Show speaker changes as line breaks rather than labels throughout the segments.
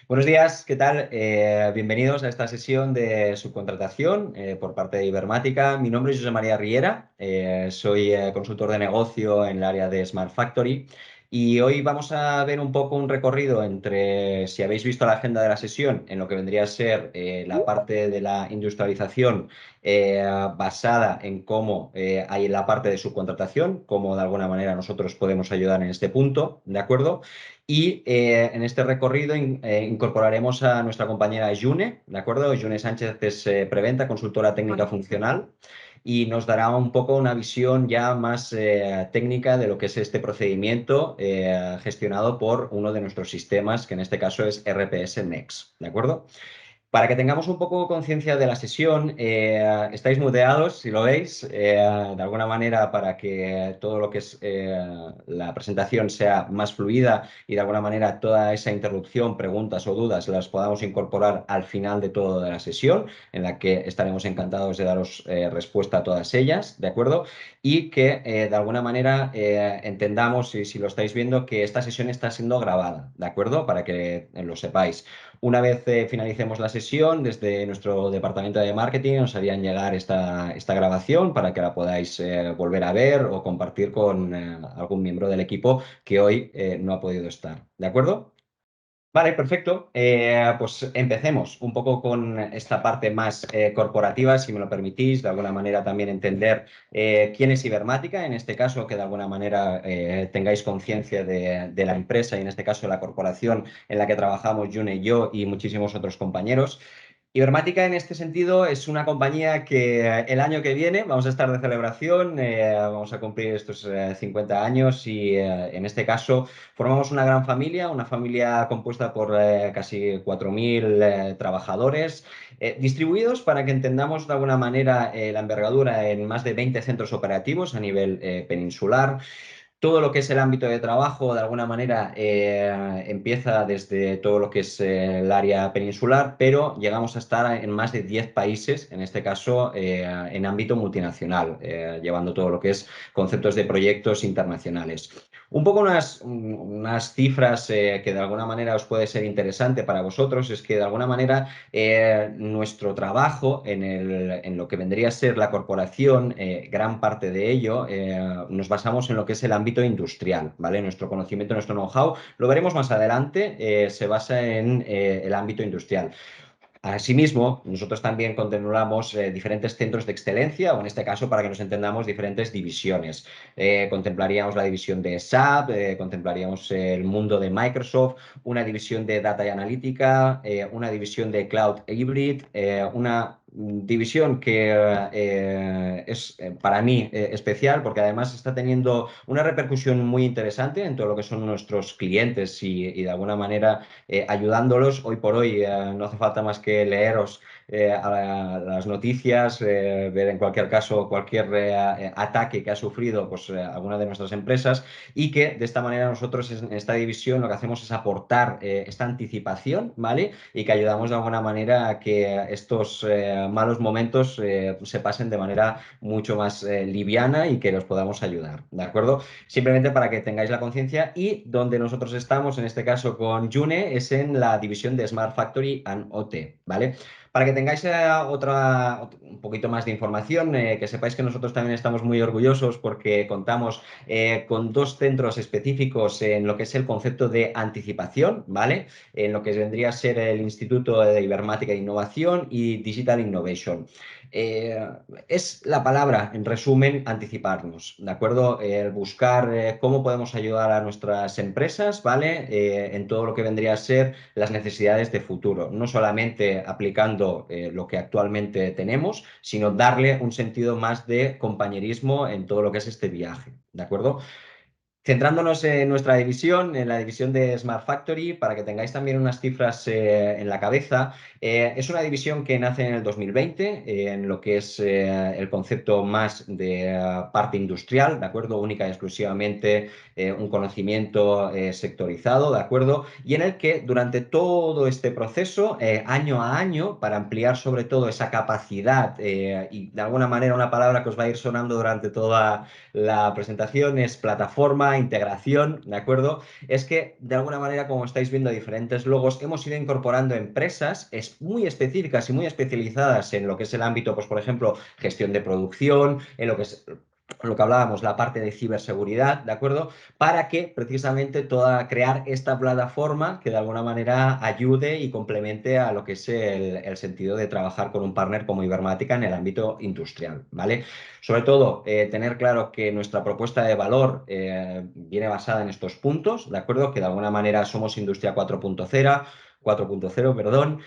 Buenos días, ¿qué tal? Bienvenidos a esta sesión de subcontratación por parte de Ibermática. Mi nombre es José María Riera, soy consultor de negocio en el área de Smart Factory y hoy vamos a ver un poco un recorrido entre, si habéis visto la agenda de la sesión, en lo que vendría a ser la parte de la industrialización basada en cómo hay la parte de subcontratación, cómo de alguna manera nosotros podemos ayudar en este punto, ¿de acuerdo? Y en este recorrido incorporaremos a nuestra compañera June, ¿de acuerdo? June Sánchez es preventa, consultora técnica funcional, y nos dará un poco una visión ya más técnica de lo que es este procedimiento gestionado por uno de nuestros sistemas, que en este caso es RPS Next, ¿de acuerdo? Para que tengamos un poco conciencia de la sesión, estáis muteados, si lo veis, de alguna manera para que todo lo que es la presentación sea más fluida y de alguna manera toda esa interrupción, preguntas o dudas las podamos incorporar al final de toda la sesión, en la que estaremos encantados de daros respuesta a todas ellas, ¿de acuerdo? Y que de alguna manera entendamos, y si lo estáis viendo, que esta sesión está siendo grabada, ¿de acuerdo? Para que lo sepáis. Una vez finalicemos la sesión, desde nuestro departamento de marketing nos harían llegar esta grabación para que la podáis volver a ver o compartir con algún miembro del equipo que hoy no ha podido estar. ¿De acuerdo? Vale, perfecto. Pues empecemos un poco con esta parte más corporativa, si me lo permitís, de alguna manera también entender quién es Ibermática, en este caso que de alguna manera tengáis conciencia de la empresa y en este caso la corporación en la que trabajamos June y yo y muchísimos otros compañeros. Ibermática en este sentido es una compañía que el año que viene vamos a estar de celebración, vamos a cumplir estos 50 años y en este caso formamos una familia compuesta por casi 4.000 trabajadores, distribuidos para que entendamos de alguna manera la envergadura en más de 20 centros operativos a nivel peninsular. Todo lo que es el ámbito de trabajo, de alguna manera, empieza desde todo lo que es el área peninsular, pero llegamos a estar en más de 10 países, en este caso en ámbito multinacional, llevando todo lo que es conceptos de proyectos internacionales. Un poco unas cifras que de alguna manera os puede ser interesante para vosotros, es que de alguna manera nuestro trabajo en lo que vendría a ser la corporación, gran parte de ello, nos basamos en lo que es el ámbito industrial, ¿vale? Nuestro conocimiento, nuestro know-how, lo veremos más adelante, se basa en el ámbito industrial. Asimismo, nosotros también contemplamos diferentes centros de excelencia, o en este caso, para que nos entendamos, diferentes divisiones. Contemplaríamos la división de SAP, contemplaríamos el mundo de Microsoft, una división de Data y Analítica, una división de Cloud Hybrid, una división que es para mí especial porque además está teniendo una repercusión muy interesante en todo lo que son nuestros clientes y de alguna manera ayudándolos. Hoy por hoy no hace falta más que leeros a las noticias, ver en cualquier caso cualquier ataque que ha sufrido pues, alguna de nuestras empresas y que de esta manera nosotros en esta división lo que hacemos es aportar esta anticipación, ¿vale? Y que ayudamos de alguna manera a que estos malos momentos se pasen de manera mucho más liviana y que los podamos ayudar, ¿de acuerdo? Simplemente para que tengáis la conciencia y donde nosotros estamos, en este caso con June, es en la división de Smart Factory and OT, ¿vale? Para que tengáis un poquito más de información, que sepáis que nosotros también estamos muy orgullosos porque contamos con dos centros específicos en lo que es el concepto de anticipación, ¿vale? En lo que vendría a ser el Instituto de Ibermática e Innovación y Digital Innovation. Eh, es la palabra, en resumen, anticiparnos, ¿de acuerdo? Buscar cómo podemos ayudar a nuestras empresas, ¿vale? En todo lo que vendría a ser las necesidades de futuro, no solamente aplicando lo que actualmente tenemos, sino darle un sentido más de compañerismo en todo lo que es este viaje, ¿de acuerdo? Centrándonos en nuestra división, en la división de Smart Factory, para que tengáis también unas cifras en la cabeza, es una división que nace en el 2020, en lo que es el concepto más de parte industrial, ¿de acuerdo? Única y exclusivamente un conocimiento sectorizado, ¿de acuerdo? Y en el que durante todo este proceso, año a año, para ampliar sobre todo esa capacidad y de alguna manera una palabra que os va a ir sonando durante toda la presentación es plataforma plataforma, integración, ¿de acuerdo? Es que de alguna manera, como estáis viendo diferentes logos, hemos ido incorporando empresas muy específicas y muy especializadas en lo que es el ámbito, pues por ejemplo, gestión de producción, en lo que es lo que hablábamos, la parte de ciberseguridad, ¿de acuerdo? Para que precisamente crear esta plataforma que de alguna manera ayude y complemente a lo que es el sentido de trabajar con un partner como Ibermática en el ámbito industrial, ¿vale? Sobre todo, tener claro que nuestra propuesta de valor viene basada en estos puntos, ¿de acuerdo? Que de alguna manera somos Industria 4.0, perdón,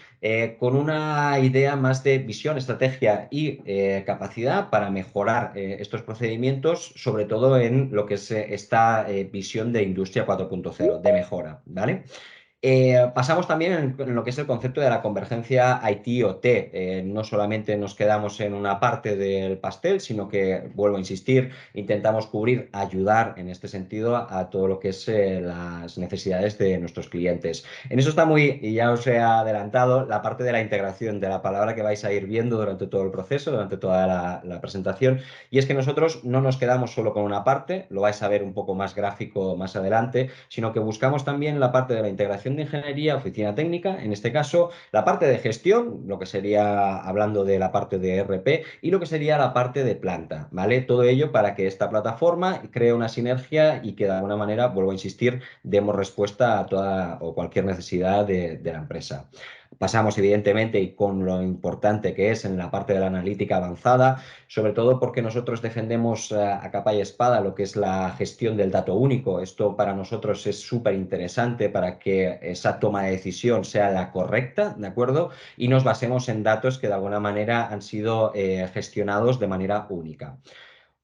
con una idea más de visión, estrategia y capacidad para mejorar estos procedimientos, sobre todo en lo que es esta visión de Industria 4.0, de mejora, ¿vale? Pasamos también en lo que es el concepto de la convergencia IT-OT. No solamente nos quedamos en una parte del pastel, sino que, vuelvo a insistir, intentamos cubrir, ayudar en este sentido a todo lo que es las necesidades de nuestros clientes. En eso está muy, y ya os he adelantado, la parte de la integración, de la palabra que vais a ir viendo durante todo el proceso, durante toda la presentación. Y es que nosotros no nos quedamos solo con una parte, lo vais a ver un poco más gráfico más adelante, sino que buscamos también la parte de la integración de ingeniería, oficina técnica, en este caso, la parte de gestión, lo que sería hablando de la parte de ERP y lo que sería la parte de planta, ¿vale? Todo ello para que esta plataforma cree una sinergia y que de alguna manera, vuelvo a insistir, demos respuesta a toda o cualquier necesidad de la empresa. Pasamos, evidentemente, y con lo importante que es en la parte de la analítica avanzada, sobre todo porque nosotros defendemos a capa y espada lo que es la gestión del dato único. Esto para nosotros es súper interesante para que esa toma de decisión sea la correcta, ¿de acuerdo? Y nos basemos en datos que de alguna manera han sido gestionados de manera única.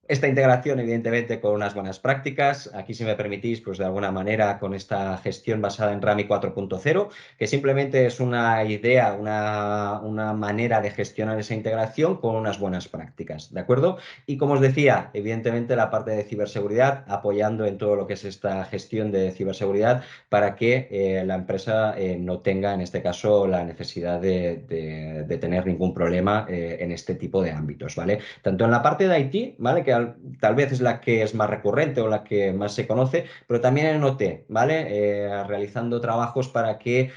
Esta integración, evidentemente, con unas buenas prácticas. Aquí, si me permitís, pues de alguna manera con esta gestión basada en RAMI 4.0, que simplemente es una idea, una manera de gestionar esa integración con unas buenas prácticas, ¿de acuerdo? Y como os decía, evidentemente la parte de ciberseguridad, apoyando en todo lo que es esta gestión de ciberseguridad para que la empresa no tenga, en este caso, la necesidad de tener ningún problema en este tipo de ámbitos, ¿vale? Tanto en la parte de IT, ¿vale? Que tal vez es la que es más recurrente o la que más se conoce, pero también en OT, ¿vale? Realizando trabajos para que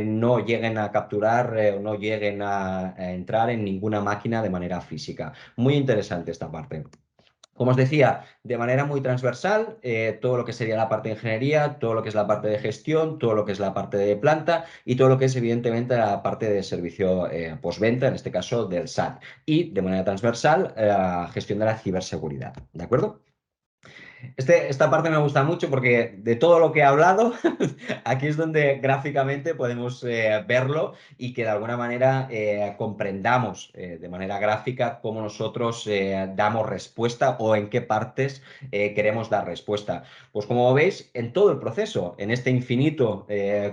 no lleguen a capturar o no lleguen a entrar en ninguna máquina de manera física. Muy interesante esta parte. Como os decía, de manera muy transversal, todo lo que sería la parte de ingeniería, todo lo que es la parte de gestión, todo lo que es la parte de planta y todo lo que es evidentemente la parte de servicio postventa, en este caso del SAT. Y de manera transversal, gestión de la ciberseguridad. ¿De acuerdo? Esta parte me gusta mucho porque de todo lo que he hablado, aquí es donde gráficamente podemos verlo y que de alguna manera comprendamos de manera gráfica cómo nosotros damos respuesta o en qué partes queremos dar respuesta. Pues como veis, en todo el proceso, en este infinito,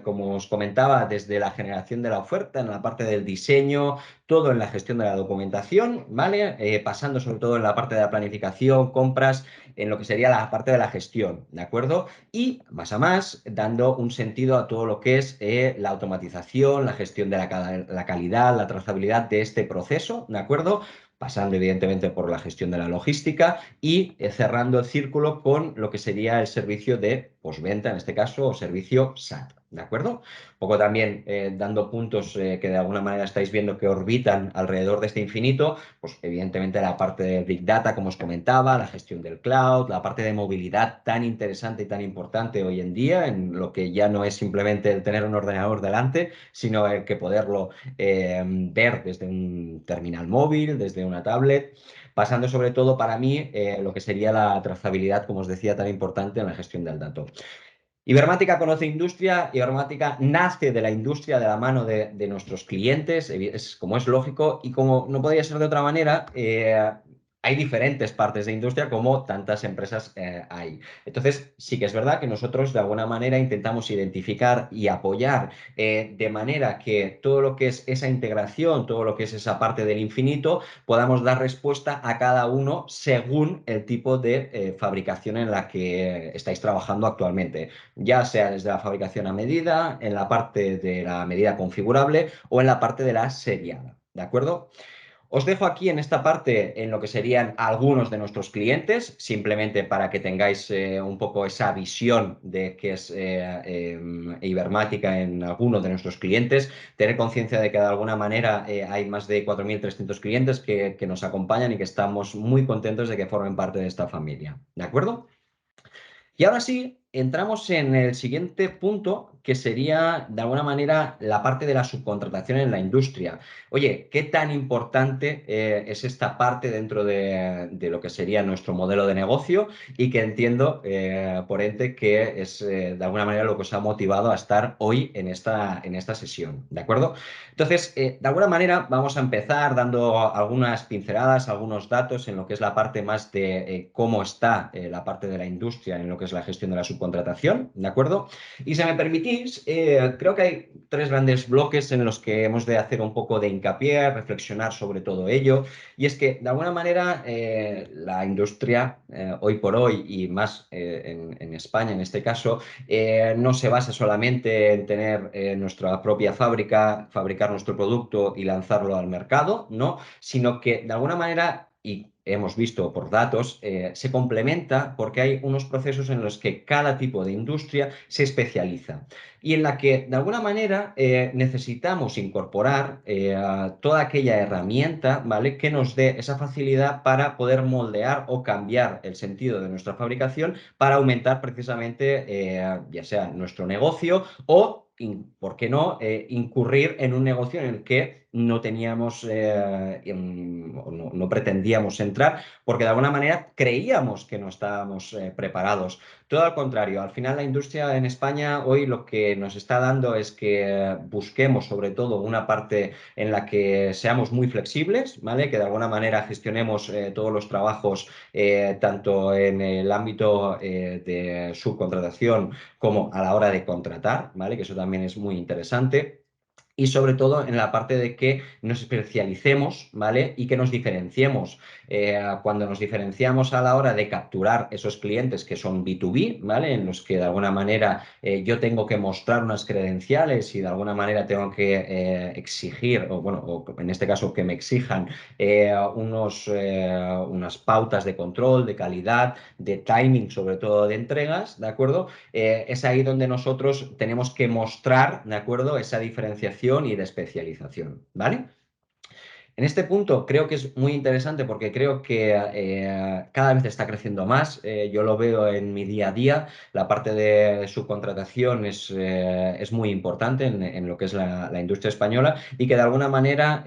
como os comentaba, desde la generación de la oferta, en la parte del diseño, todo en la gestión de la documentación, ¿vale? Pasando sobre todo en la parte de la planificación, compras, en lo que sería la parte de la gestión, ¿de acuerdo? Y más a más, dando un sentido a todo lo que es la automatización, la gestión de la calidad, la trazabilidad de este proceso, ¿de acuerdo? Pasando evidentemente por la gestión de la logística y cerrando el círculo con lo que sería el servicio de postventa, en este caso, o servicio SAT, ¿de acuerdo? Un poco también dando puntos que de alguna manera estáis viendo que orbitan alrededor de este infinito, pues evidentemente la parte de Big Data, como os comentaba, la gestión del cloud, la parte de movilidad tan interesante y tan importante hoy en día, en lo que ya no es simplemente el tener un ordenador delante, sino el que poderlo ver desde un terminal móvil, desde una tablet, pasando sobre todo para mí lo que sería la trazabilidad, como os decía, tan importante en la gestión del dato. Ibermática conoce industria, Ibermática nace de la industria de la mano de nuestros clientes, como es lógico, y como no podría ser de otra manera, hay diferentes partes de industria como tantas empresas hay. Entonces, sí que es verdad que nosotros de alguna manera intentamos identificar y apoyar de manera que todo lo que es esa integración, todo lo que es esa parte del infinito, podamos dar respuesta a cada uno según el tipo de fabricación en la que estáis trabajando actualmente, ya sea desde la fabricación a medida, en la parte de la medida configurable o en la parte de la seriada, ¿de acuerdo? Os dejo aquí en esta parte en lo que serían algunos de nuestros clientes, simplemente para que tengáis un poco esa visión de qué es Ibermática en algunos de nuestros clientes. Tener conciencia de que de alguna manera hay más de 4.300 clientes que nos acompañan y que estamos muy contentos de que formen parte de esta familia. ¿De acuerdo? Y ahora sí, entramos en el siguiente punto, que sería, de alguna manera, la parte de la subcontratación en la industria. Oye, ¿qué tan importante es esta parte dentro de lo que sería nuestro modelo de negocio? Y que entiendo, por ente, que es, de alguna manera, lo que os ha motivado a estar hoy en esta sesión, ¿de acuerdo? Entonces, de alguna manera, vamos a empezar dando algunas pinceladas, algunos datos en lo que es la parte más de cómo está la parte de la industria en lo que es la gestión de la subcontratación, ¿de acuerdo? Y si me permitís, creo que hay tres grandes bloques en los que hemos de hacer un poco de hincapié, reflexionar sobre todo ello. Y es que, de alguna manera, la industria, hoy por hoy, y más en España en este caso, no se basa solamente en tener nuestra propia fábrica, fabricar nuestro producto y lanzarlo al mercado, ¿no? Sino que de alguna manera, y hemos visto por datos, se complementa porque hay unos procesos en los que cada tipo de industria se especializa y en la que de alguna manera necesitamos incorporar toda aquella herramienta, ¿vale? Que nos dé esa facilidad para poder moldear o cambiar el sentido de nuestra fabricación para aumentar precisamente ya sea nuestro negocio o, ¿por qué no?, incurrir en un negocio en el que no teníamos o no pretendíamos entrar porque de alguna manera creíamos que no estábamos preparados. Todo al contrario, al final la industria en España hoy lo que nos está dando es que busquemos sobre todo una parte en la que seamos muy flexibles, ¿vale? Que de alguna manera gestionemos todos los trabajos tanto en el ámbito de subcontratación como a la hora de contratar, ¿vale? Que eso también es muy interesante. Y sobre todo en la parte de que nos especialicemos, ¿vale? Y que nos diferenciemos. Cuando nos diferenciamos a la hora de capturar esos clientes que son B2B, ¿vale? En los que de alguna manera yo tengo que mostrar unas credenciales y de alguna manera tengo que exigir, o bueno, o en este caso que me exijan unas pautas de control, de calidad, de timing, sobre todo de entregas, ¿de acuerdo? Es ahí donde nosotros tenemos que mostrar, ¿de acuerdo?, esa diferenciación y de especialización, ¿vale? En este punto creo que es muy interesante porque creo que cada vez está creciendo más. Yo lo veo en mi día a día. La parte de subcontratación es muy importante en lo que es la industria española y que de alguna manera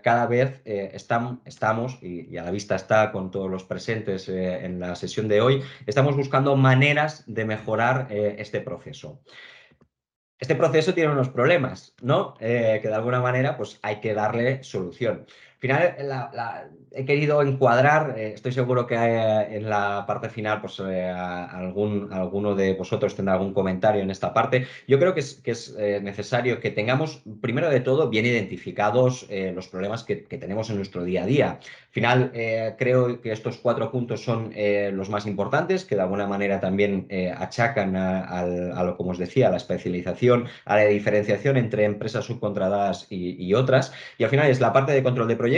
cada vez estamos, y a la vista está con todos los presentes en la sesión de hoy, estamos buscando maneras de mejorar este proceso. Este proceso tiene unos problemas, ¿no? Que de alguna manera pues hay que darle solución. Al final he querido encuadrar, estoy seguro que en la parte final pues alguno de vosotros tendrá algún comentario en esta parte. Yo creo que es necesario que tengamos, primero de todo, bien identificados los problemas que tenemos en nuestro día a día. Al final, creo que estos cuatro puntos son los más importantes, que de alguna manera también achacan a lo, como os decía, a la especialización, a la diferenciación entre empresas subcontratadas y otras. Y al final es la parte de control de proyectos,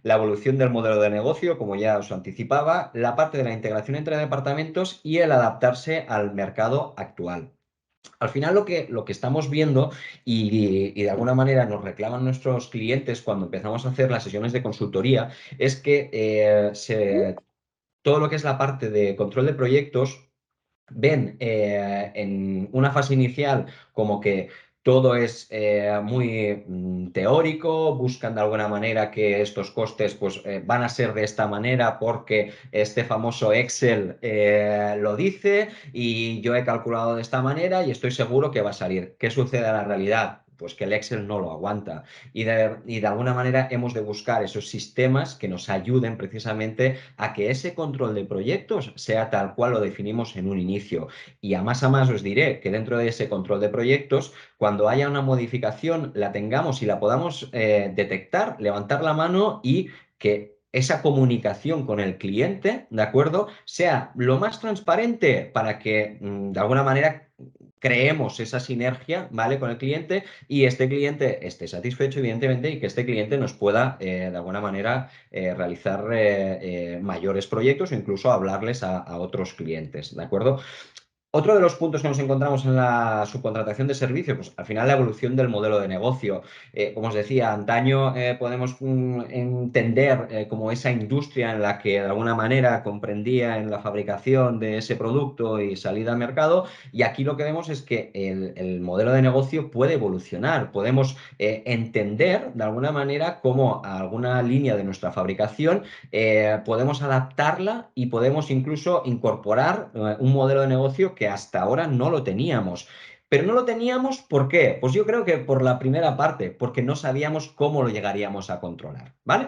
la evolución del modelo de negocio, como ya os anticipaba, la parte de la integración entre departamentos y el adaptarse al mercado actual. Al final lo que estamos viendo y de alguna manera nos reclaman nuestros clientes cuando empezamos a hacer las sesiones de consultoría es que todo lo que es la parte de control de proyectos ven en una fase inicial como que todo es muy teórico, buscan de alguna manera que estos costes pues, van a ser de esta manera porque este famoso Excel lo dice y yo he calculado de esta manera y estoy seguro que va a salir. ¿Qué sucede en la realidad? Pues que el Excel no lo aguanta y de alguna manera hemos de buscar esos sistemas que nos ayuden precisamente a que ese control de proyectos sea tal cual lo definimos en un inicio. Y a más os diré que dentro de ese control de proyectos, cuando haya una modificación, la tengamos y la podamos detectar, levantar la mano y que esa comunicación con el cliente, ¿de acuerdo?, sea lo más transparente para que de alguna manera creemos esa sinergia, ¿vale? Con el cliente y este cliente esté satisfecho, evidentemente, y que este cliente nos pueda, de alguna manera, realizar mayores proyectos o incluso hablarles a otros clientes, ¿de acuerdo? Otro de los puntos que nos encontramos en la subcontratación de servicios, pues al final la evolución del modelo de negocio. Como os decía, antaño podemos entender como esa industria en la que de alguna manera comprendía en la fabricación de ese producto y salida al mercado, y aquí lo que vemos es que el modelo de negocio puede evolucionar. Podemos entender de alguna manera cómo alguna línea de nuestra fabricación podemos adaptarla y podemos incluso incorporar un modelo de negocio que hasta ahora no lo teníamos. Pero no lo teníamos, ¿por qué? Pues yo creo que por la primera parte, porque no sabíamos cómo lo llegaríamos a controlar, ¿vale?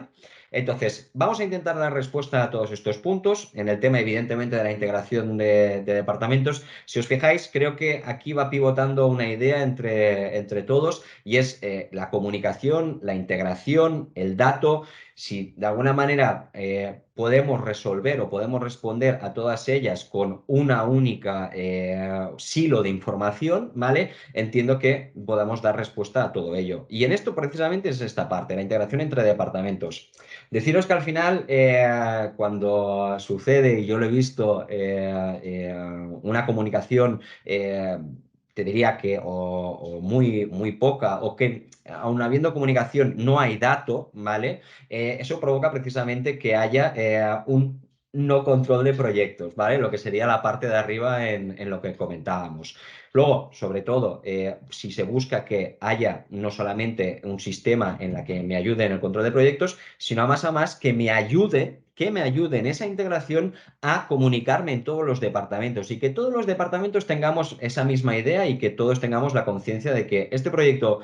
Entonces, vamos a intentar dar respuesta a todos estos puntos. En el tema, evidentemente, de la integración de departamentos, si os fijáis, creo que aquí va pivotando una idea entre todos y es la comunicación, la integración, el dato. Si de alguna manera podemos resolver o podemos responder a todas ellas con una única silo de información, ¿vale? Entiendo que podamos dar respuesta a todo ello. Y en esto precisamente es esta parte, la integración entre departamentos. Deciros que al final, cuando sucede, y yo lo he visto, una comunicación, te diría que o muy, muy poca, o que aun habiendo comunicación no hay dato, ¿vale? Eso provoca precisamente que haya un no control de proyectos, ¿vale? Lo que sería la parte de arriba en lo que comentábamos. Luego, sobre todo, si se busca que haya no solamente un sistema en la que me ayude en el control de proyectos, sino más a más que me ayude en esa integración a comunicarme en todos los departamentos y que todos los departamentos tengamos esa misma idea y que todos tengamos la conciencia de que este proyecto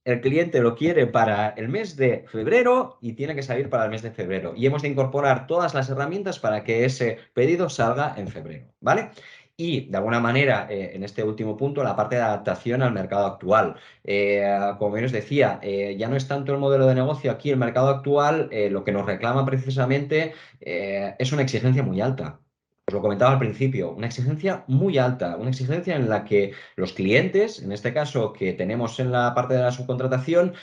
el cliente lo quiere para el mes de febrero y tiene que salir para el mes de febrero. Y hemos de incorporar todas las herramientas para que ese pedido salga en febrero, ¿vale? Y de alguna manera, en este último punto, la parte de adaptación al mercado actual. Como bien os decía, ya no es tanto el modelo de negocio aquí, el mercado actual, lo que nos reclama precisamente es una exigencia muy alta. Os lo comentaba al principio, una exigencia muy alta, una exigencia en la que los clientes, en este caso que tenemos en la parte de la subcontratación,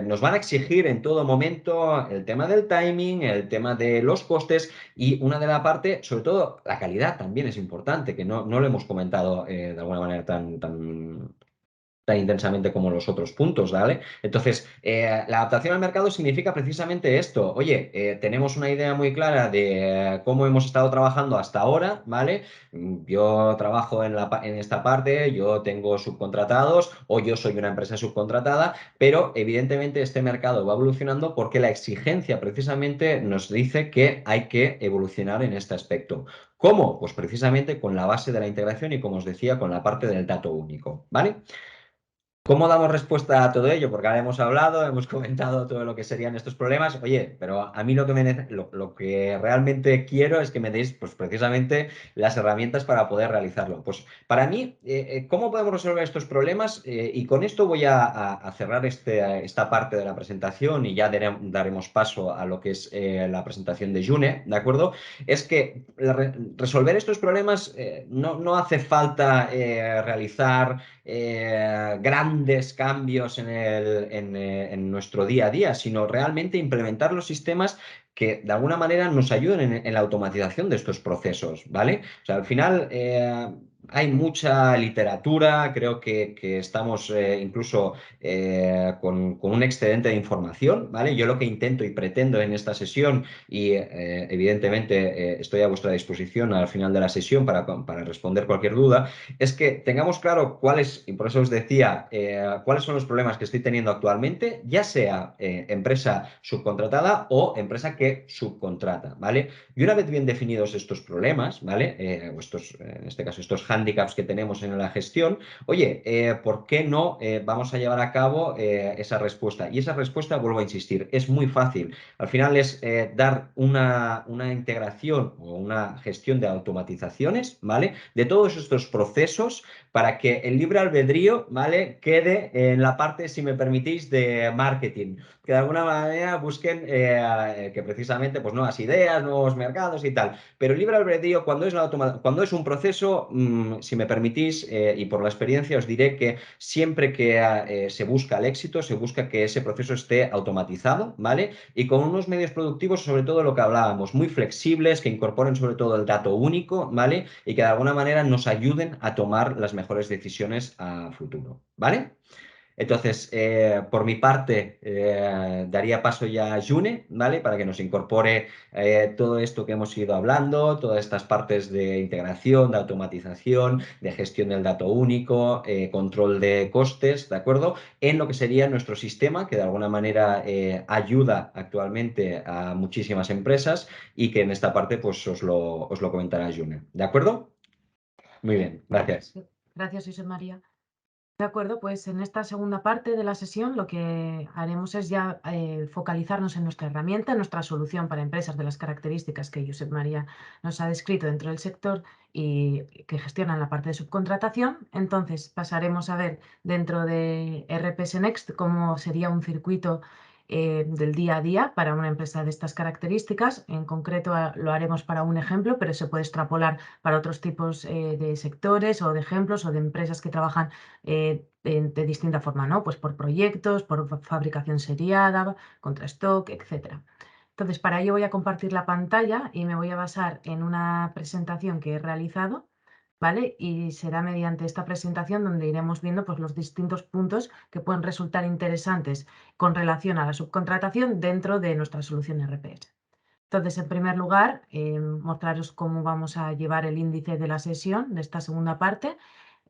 nos van a exigir en todo momento el tema del timing, el tema de los costes y una de la parte, sobre todo la calidad también es importante, que no lo hemos comentado de alguna manera tan intensamente como los otros puntos, ¿vale? Entonces, la adaptación al mercado significa precisamente esto. Oye, tenemos una idea muy clara de cómo hemos estado trabajando hasta ahora, ¿vale? Yo trabajo en esta parte, yo tengo subcontratados o yo soy una empresa subcontratada, pero evidentemente este mercado va evolucionando porque la exigencia precisamente nos dice que hay que evolucionar en este aspecto. ¿Cómo? Pues precisamente con la base de la integración y, como os decía, con la parte del dato único, ¿vale? ¿Cómo damos respuesta a todo ello? Porque ahora hemos hablado, hemos comentado todo lo que serían estos problemas. Oye, pero a mí lo que realmente quiero es que me deis, pues precisamente, las herramientas para poder realizarlo. Pues para mí, ¿cómo podemos resolver estos problemas? Y con esto voy a cerrar esta parte de la presentación y ya daremos paso a lo que es la presentación de June, ¿de acuerdo? Es que resolver estos problemas no hace falta realizar grandes cambios en nuestro día a día, sino realmente implementar los sistemas que de alguna manera nos ayuden en la automatización de estos procesos, ¿vale? O sea, al final hay mucha literatura, creo que estamos incluso con un excedente de información, ¿vale? Yo lo que intento y pretendo en esta sesión y evidentemente estoy a vuestra disposición al final de la sesión para responder cualquier duda, es que tengamos claro cuáles, y por eso os decía, cuáles son los problemas que estoy teniendo actualmente, ya sea empresa subcontratada o empresa que subcontrata, ¿vale? Y una vez bien definidos estos problemas, ¿vale? O estos, en este caso, estos handicaps que tenemos en la gestión, oye, ¿por qué no vamos a llevar a cabo esa respuesta? Y esa respuesta, vuelvo a insistir, es muy fácil. Al final es dar una integración o una gestión de automatizaciones, ¿vale? De todos estos procesos para que el libre albedrío, ¿vale? Quede en la parte, si me permitís, de marketing. Que de alguna manera busquen que precisamente, pues nuevas ideas, nuevos mercados y tal. Pero el libre albedrío, cuando es un proceso, si me permitís, y por la experiencia, os diré que siempre que se busca el éxito, se busca que ese proceso esté automatizado, ¿vale? Y con unos medios productivos, sobre todo lo que hablábamos, muy flexibles, que incorporen sobre todo el dato único, ¿vale? Y que de alguna manera nos ayuden a tomar las mejores decisiones a futuro, ¿vale? Entonces, por mi parte, daría paso ya a June, ¿vale? Para que nos incorpore todo esto que hemos ido hablando, todas estas partes de integración, de automatización, de gestión del dato único, control de costes, ¿de acuerdo? En lo que sería nuestro sistema, que de alguna manera ayuda actualmente a muchísimas empresas y que en esta parte pues os lo comentará June, ¿de acuerdo? Muy bien, gracias.
Gracias, José María. De acuerdo, pues en esta segunda parte de la sesión lo que haremos es ya focalizarnos en nuestra herramienta, en nuestra solución para empresas de las características que Josep María nos ha descrito dentro del sector y que gestionan la parte de subcontratación. Entonces pasaremos a ver dentro de RPS Next cómo sería un circuito del día a día para una empresa de estas características. En concreto lo haremos para un ejemplo, pero se puede extrapolar para otros tipos de sectores o de ejemplos o de empresas que trabajan de distinta forma, ¿no? Pues por proyectos, por fabricación seriada, contra stock, etcétera. Entonces, para ello voy a compartir la pantalla y me voy a basar en una presentación que he realizado, ¿vale? Y será mediante esta presentación donde iremos viendo pues, los distintos puntos que pueden resultar interesantes con relación a la subcontratación dentro de nuestra solución RPS. Entonces, en primer lugar, mostraros cómo vamos a llevar el índice de la sesión de esta segunda parte.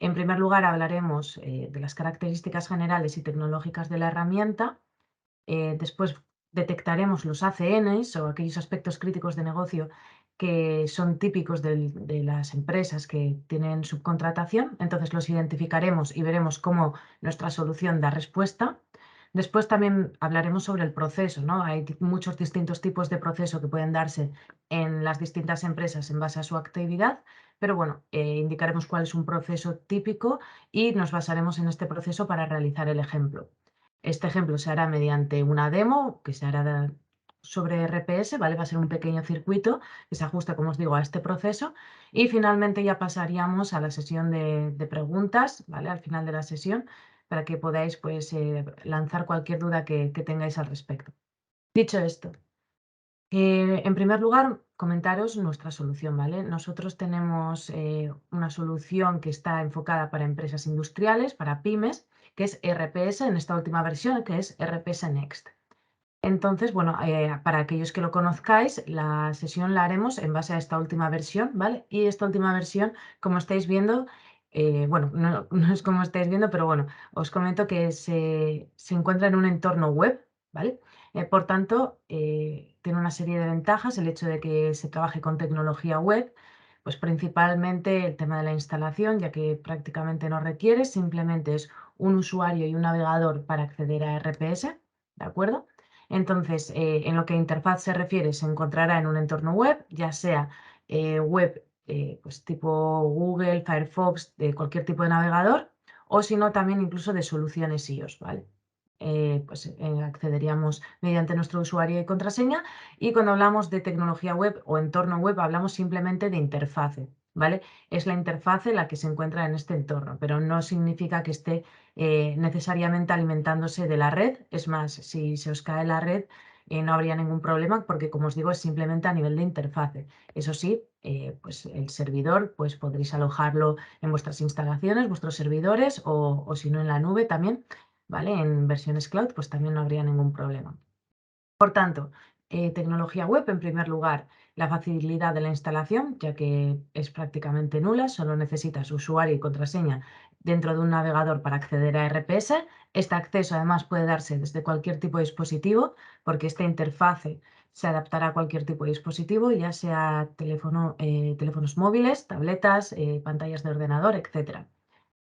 En primer lugar, hablaremos de las características generales y tecnológicas de la herramienta. Después detectaremos los ACNs o aquellos aspectos críticos de negocio que son típicos de las empresas que tienen subcontratación. Entonces los identificaremos y veremos cómo nuestra solución da respuesta. Después también hablaremos sobre el proceso, ¿no? Hay muchos distintos tipos de proceso que pueden darse en las distintas empresas en base a su actividad, pero bueno, indicaremos cuál es un proceso típico y nos basaremos en este proceso para realizar el ejemplo. Este ejemplo se hará mediante una demo que se hará sobre RPS, ¿vale? Va a ser un pequeño circuito que se ajusta, como os digo, a este proceso. Y finalmente ya pasaríamos a la sesión de preguntas, ¿vale? Al final de la sesión, para que podáis pues, lanzar cualquier duda que tengáis al respecto. Dicho esto, en primer lugar, comentaros nuestra solución, ¿vale? Nosotros tenemos una solución que está enfocada para empresas industriales, para pymes, que es RPS en esta última versión, que es RPS Next. Entonces, bueno, para aquellos que lo conozcáis, la sesión la haremos en base a esta última versión, ¿vale? Y esta última versión, como estáis viendo, bueno, no es como estáis viendo, pero bueno, os comento que se encuentra en un entorno web, ¿vale? Por tanto, tiene una serie de ventajas el hecho de que se trabaje con tecnología web, pues principalmente el tema de la instalación, ya que prácticamente no requiere, simplemente es un usuario y un navegador para acceder a RPS, ¿de acuerdo? Entonces, en lo que a interfaz se refiere, se encontrará en un entorno web, ya sea web pues tipo Google, Firefox, de cualquier tipo de navegador, o si no, también incluso de soluciones iOS, ¿vale? Accederíamos mediante nuestro usuario y contraseña, y cuando hablamos de tecnología web o entorno web, hablamos simplemente de interfase, ¿vale? Es la interfase la que se encuentra en este entorno, pero no significa que esté necesariamente alimentándose de la red. Es más, si se os cae la red, no habría ningún problema porque, como os digo, es simplemente a nivel de interfase. Eso sí, pues el servidor pues podréis alojarlo en vuestras instalaciones, vuestros servidores o si no en la nube también, ¿vale? En versiones cloud pues también no habría ningún problema. Por tanto, tecnología web, en primer lugar, la facilidad de la instalación, ya que es prácticamente nula, solo necesitas usuario y contraseña dentro de un navegador para acceder a RPS. Este acceso además puede darse desde cualquier tipo de dispositivo, porque esta interfase se adaptará a cualquier tipo de dispositivo, ya sea teléfonos móviles, tabletas, pantallas de ordenador, etc.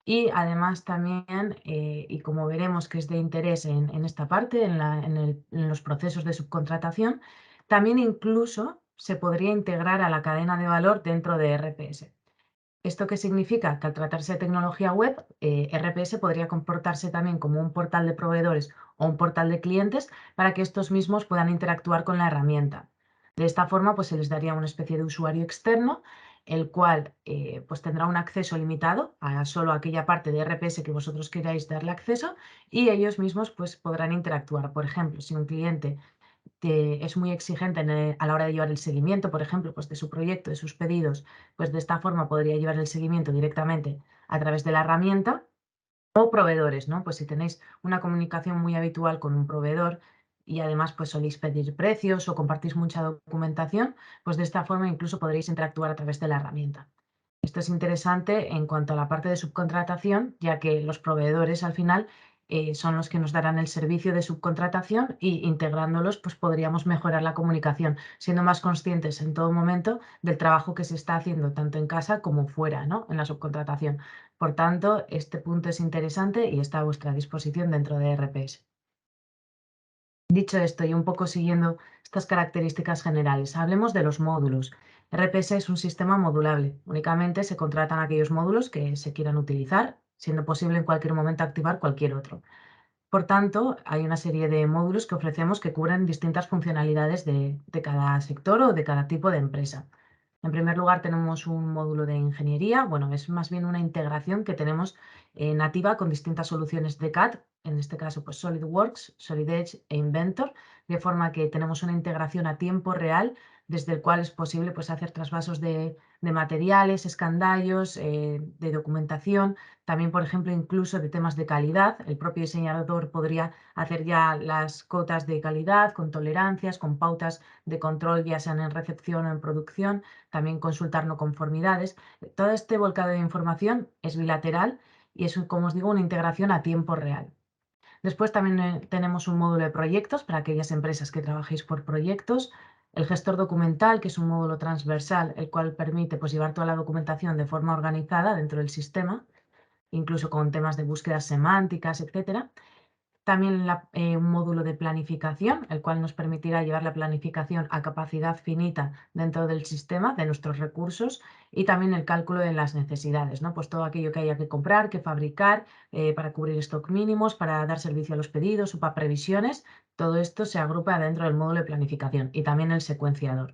Y además también, y como veremos que es de interés en esta parte, en los procesos de subcontratación, también incluso se podría integrar a la cadena de valor dentro de RPS. ¿Esto qué significa? Que al tratarse de tecnología web, RPS podría comportarse también como un portal de proveedores o un portal de clientes para que estos mismos puedan interactuar con la herramienta. De esta forma, pues se les daría una especie de usuario externo el cual pues tendrá un acceso limitado a solo aquella parte de RPS que vosotros queráis darle acceso, y ellos mismos pues podrán interactuar. Por ejemplo, si un cliente que es muy exigente a la hora de llevar el seguimiento, por ejemplo, pues de su proyecto, de sus pedidos, pues de esta forma podría llevar el seguimiento directamente a través de la herramienta. O proveedores, ¿no? Pues si tenéis una comunicación muy habitual con un proveedor y además pues soléis pedir precios o compartís mucha documentación, pues de esta forma incluso podréis interactuar a través de la herramienta. Esto es interesante en cuanto a la parte de subcontratación, ya que los proveedores al final son los que nos darán el servicio de subcontratación, y integrándolos pues podríamos mejorar la comunicación, siendo más conscientes en todo momento del trabajo que se está haciendo tanto en casa como fuera, ¿no? En la subcontratación. Por tanto, este punto es interesante y está a vuestra disposición dentro de RPS. Dicho esto, y un poco siguiendo estas características generales, hablemos de los módulos. RPS es un sistema modulable. Únicamente se contratan aquellos módulos que se quieran utilizar, siendo posible en cualquier momento activar cualquier otro. Por tanto, hay una serie de módulos que ofrecemos que cubren distintas funcionalidades de cada sector o de cada tipo de empresa. En primer lugar, tenemos un módulo de ingeniería. Bueno, es más bien una integración que tenemos nativa con distintas soluciones de CAD, en este caso pues SolidWorks, Solid Edge e Inventor, de forma que tenemos una integración a tiempo real desde el cual es posible pues hacer trasvasos de materiales, escandallos, de documentación, también, por ejemplo, incluso de temas de calidad. El propio diseñador podría hacer ya las cotas de calidad con tolerancias, con pautas de control, ya sean en recepción o en producción, también consultar no conformidades. Todo este volcado de información es bilateral y es, como os digo, una integración a tiempo real. Después también tenemos un módulo de proyectos para aquellas empresas que trabajéis por proyectos. El gestor documental, que es un módulo transversal, el cual permite pues, llevar toda la documentación de forma organizada dentro del sistema, incluso con temas de búsquedas semánticas, etcétera. También un módulo de planificación, el cual nos permitirá llevar la planificación a capacidad finita dentro del sistema, de nuestros recursos, y también el cálculo de las necesidades, ¿no? Pues todo aquello que haya que comprar, que fabricar, para cubrir stock mínimos, para dar servicio a los pedidos o para previsiones, todo esto se agrupa dentro del módulo de planificación, y también el secuenciador.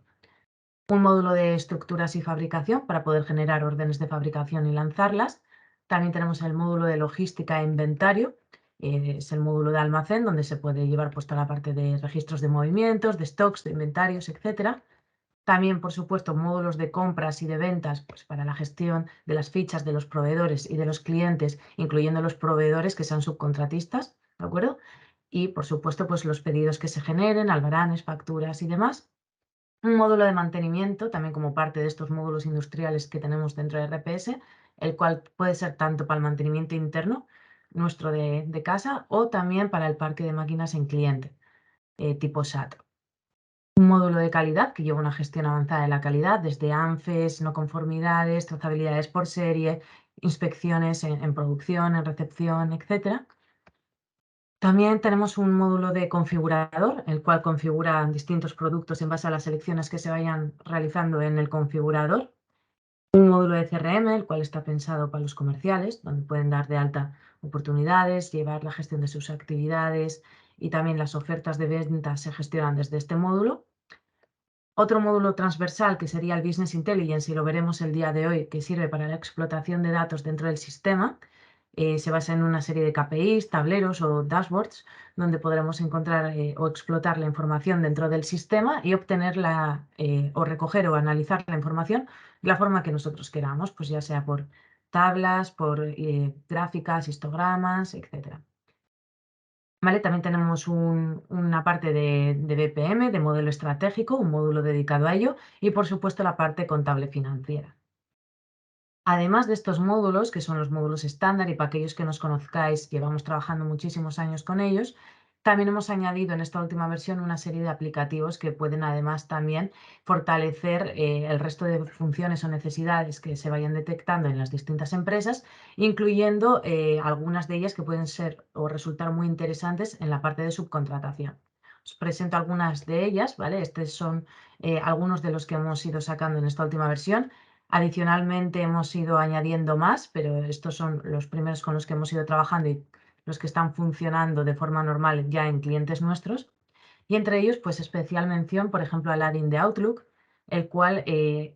Un módulo de estructuras y fabricación para poder generar órdenes de fabricación y lanzarlas. También tenemos el módulo de logística e inventario. Es el módulo de almacén donde se puede llevar pues, toda la parte de registros de movimientos, de stocks, de inventarios, etcétera. También, por supuesto, módulos de compras y de ventas pues, para la gestión de las fichas de los proveedores y de los clientes, incluyendo los proveedores que sean subcontratistas, ¿de acuerdo? Y, por supuesto, pues los pedidos que se generen, albaranes, facturas y demás. Un módulo de mantenimiento, también como parte de estos módulos industriales que tenemos dentro de RPS, el cual puede ser tanto para el mantenimiento interno nuestro de casa, o también para el parque de máquinas en cliente, tipo SAT. Un módulo de calidad que lleva una gestión avanzada de la calidad, desde ANFES, no conformidades, trazabilidades por serie, inspecciones en producción, en recepción, etcétera. También tenemos un módulo de configurador, el cual configura distintos productos en base a las selecciones que se vayan realizando en el configurador. Un módulo de CRM, el cual está pensado para los comerciales, donde pueden dar de alta oportunidades, llevar la gestión de sus actividades, y también las ofertas de venta se gestionan desde este módulo. Otro módulo transversal, que sería el Business Intelligence, y lo veremos el día de hoy, que sirve para la explotación de datos dentro del sistema. Se basa en una serie de KPIs, tableros o dashboards, donde podremos encontrar o explotar la información dentro del sistema y obtenerla o recoger o analizar la información de la forma que nosotros queramos, pues ya sea por tablas, por gráficas, histogramas, etc. ¿Vale? También tenemos una parte de BPM, de modelo estratégico, un módulo dedicado a ello, y por supuesto la parte contable financiera. Además de estos módulos, que son los módulos estándar, y para aquellos que nos conozcáis, llevamos trabajando muchísimos años con ellos, también hemos añadido en esta última versión una serie de aplicativos que pueden además también fortalecer el resto de funciones o necesidades que se vayan detectando en las distintas empresas, incluyendo algunas de ellas que pueden ser o resultar muy interesantes en la parte de subcontratación. Os presento algunas de ellas, ¿vale? Estos son algunos de los que hemos ido sacando en esta última versión. Adicionalmente hemos ido añadiendo más, pero estos son los primeros con los que hemos ido trabajando y los que están funcionando de forma normal ya en clientes nuestros. Y entre ellos, pues especial mención, por ejemplo, al add-in de Outlook, el cual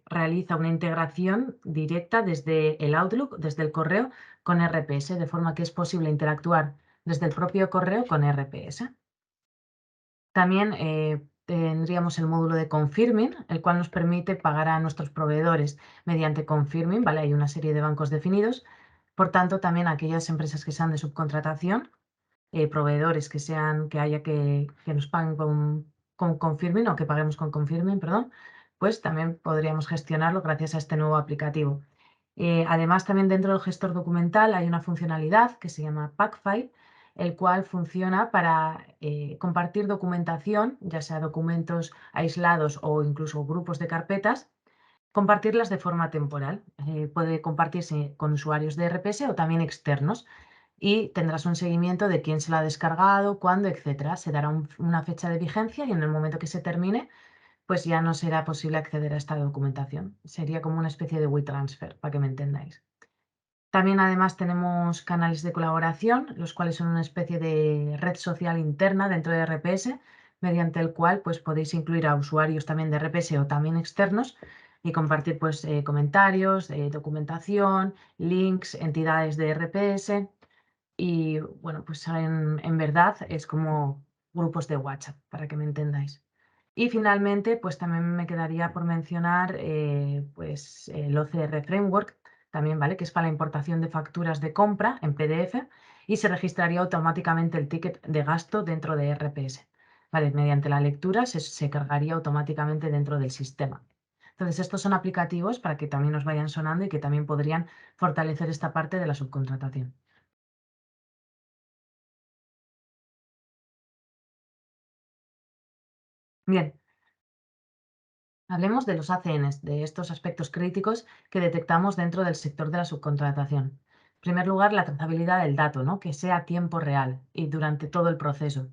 realiza una integración directa desde el Outlook, desde el correo, con RPS, de forma que es posible interactuar desde el propio correo con RPS. También tendríamos el módulo de Confirming, el cual nos permite pagar a nuestros proveedores mediante Confirming, ¿vale? Hay una serie de bancos definidos. Por tanto, también aquellas empresas que sean de subcontratación, proveedores que haya que nos paguen con Confirming o que paguemos con Confirming, perdón, pues también podríamos gestionarlo gracias a este nuevo aplicativo. Además, también dentro del gestor documental hay una funcionalidad que se llama Packfile, el cual funciona para compartir documentación, ya sea documentos aislados o incluso grupos de carpetas, compartirlas de forma temporal. Puede compartirse con usuarios de RPS o también externos y tendrás un seguimiento de quién se la ha descargado, cuándo, etcétera. Se dará una fecha de vigencia y en el momento que se termine, pues ya no será posible acceder a esta documentación. Sería como una especie de WeTransfer, para que me entendáis. También además tenemos canales de colaboración, los cuales son una especie de red social interna dentro de RPS, mediante el cual pues, podéis incluir a usuarios también de RPS o también externos y compartir pues, comentarios, documentación, links, entidades de RPS y bueno, pues en verdad es como grupos de WhatsApp, para que me entendáis. Y finalmente, pues también me quedaría por mencionar pues el OCR Framework, también, ¿vale? Que es para la importación de facturas de compra en PDF y se registraría automáticamente el ticket de gasto dentro de RPS. ¿Vale? Mediante la lectura se cargaría automáticamente dentro del sistema. Entonces, estos son aplicativos para que también os vayan sonando y que también podrían fortalecer esta parte de la subcontratación. Bien, hablemos de los ACNs, de estos aspectos críticos que detectamos dentro del sector de la subcontratación. En primer lugar, la trazabilidad del dato, ¿no? Que sea a tiempo real y durante todo el proceso.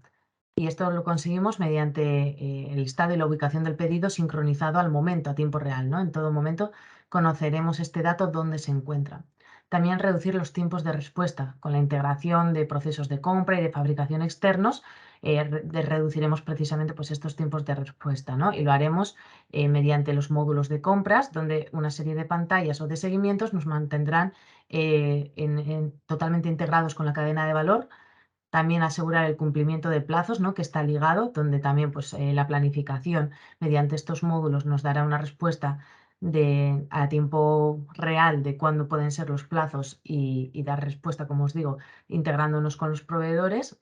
Y esto lo conseguimos mediante el estado y la ubicación del pedido sincronizado al momento, a tiempo real, ¿no? En todo momento conoceremos este dato dónde se encuentra. También reducir los tiempos de respuesta con la integración de procesos de compra y de fabricación externos. Reduciremos precisamente pues, estos tiempos de respuesta, ¿no? Y lo haremos mediante los módulos de compras, donde una serie de pantallas o de seguimientos nos mantendrán totalmente integrados con la cadena de valor. También asegurar el cumplimiento de plazos, ¿no? Que está ligado, donde también pues, la planificación mediante estos módulos nos dará una respuesta a tiempo real de cuándo pueden ser los plazos y dar respuesta, como os digo, integrándonos con los proveedores.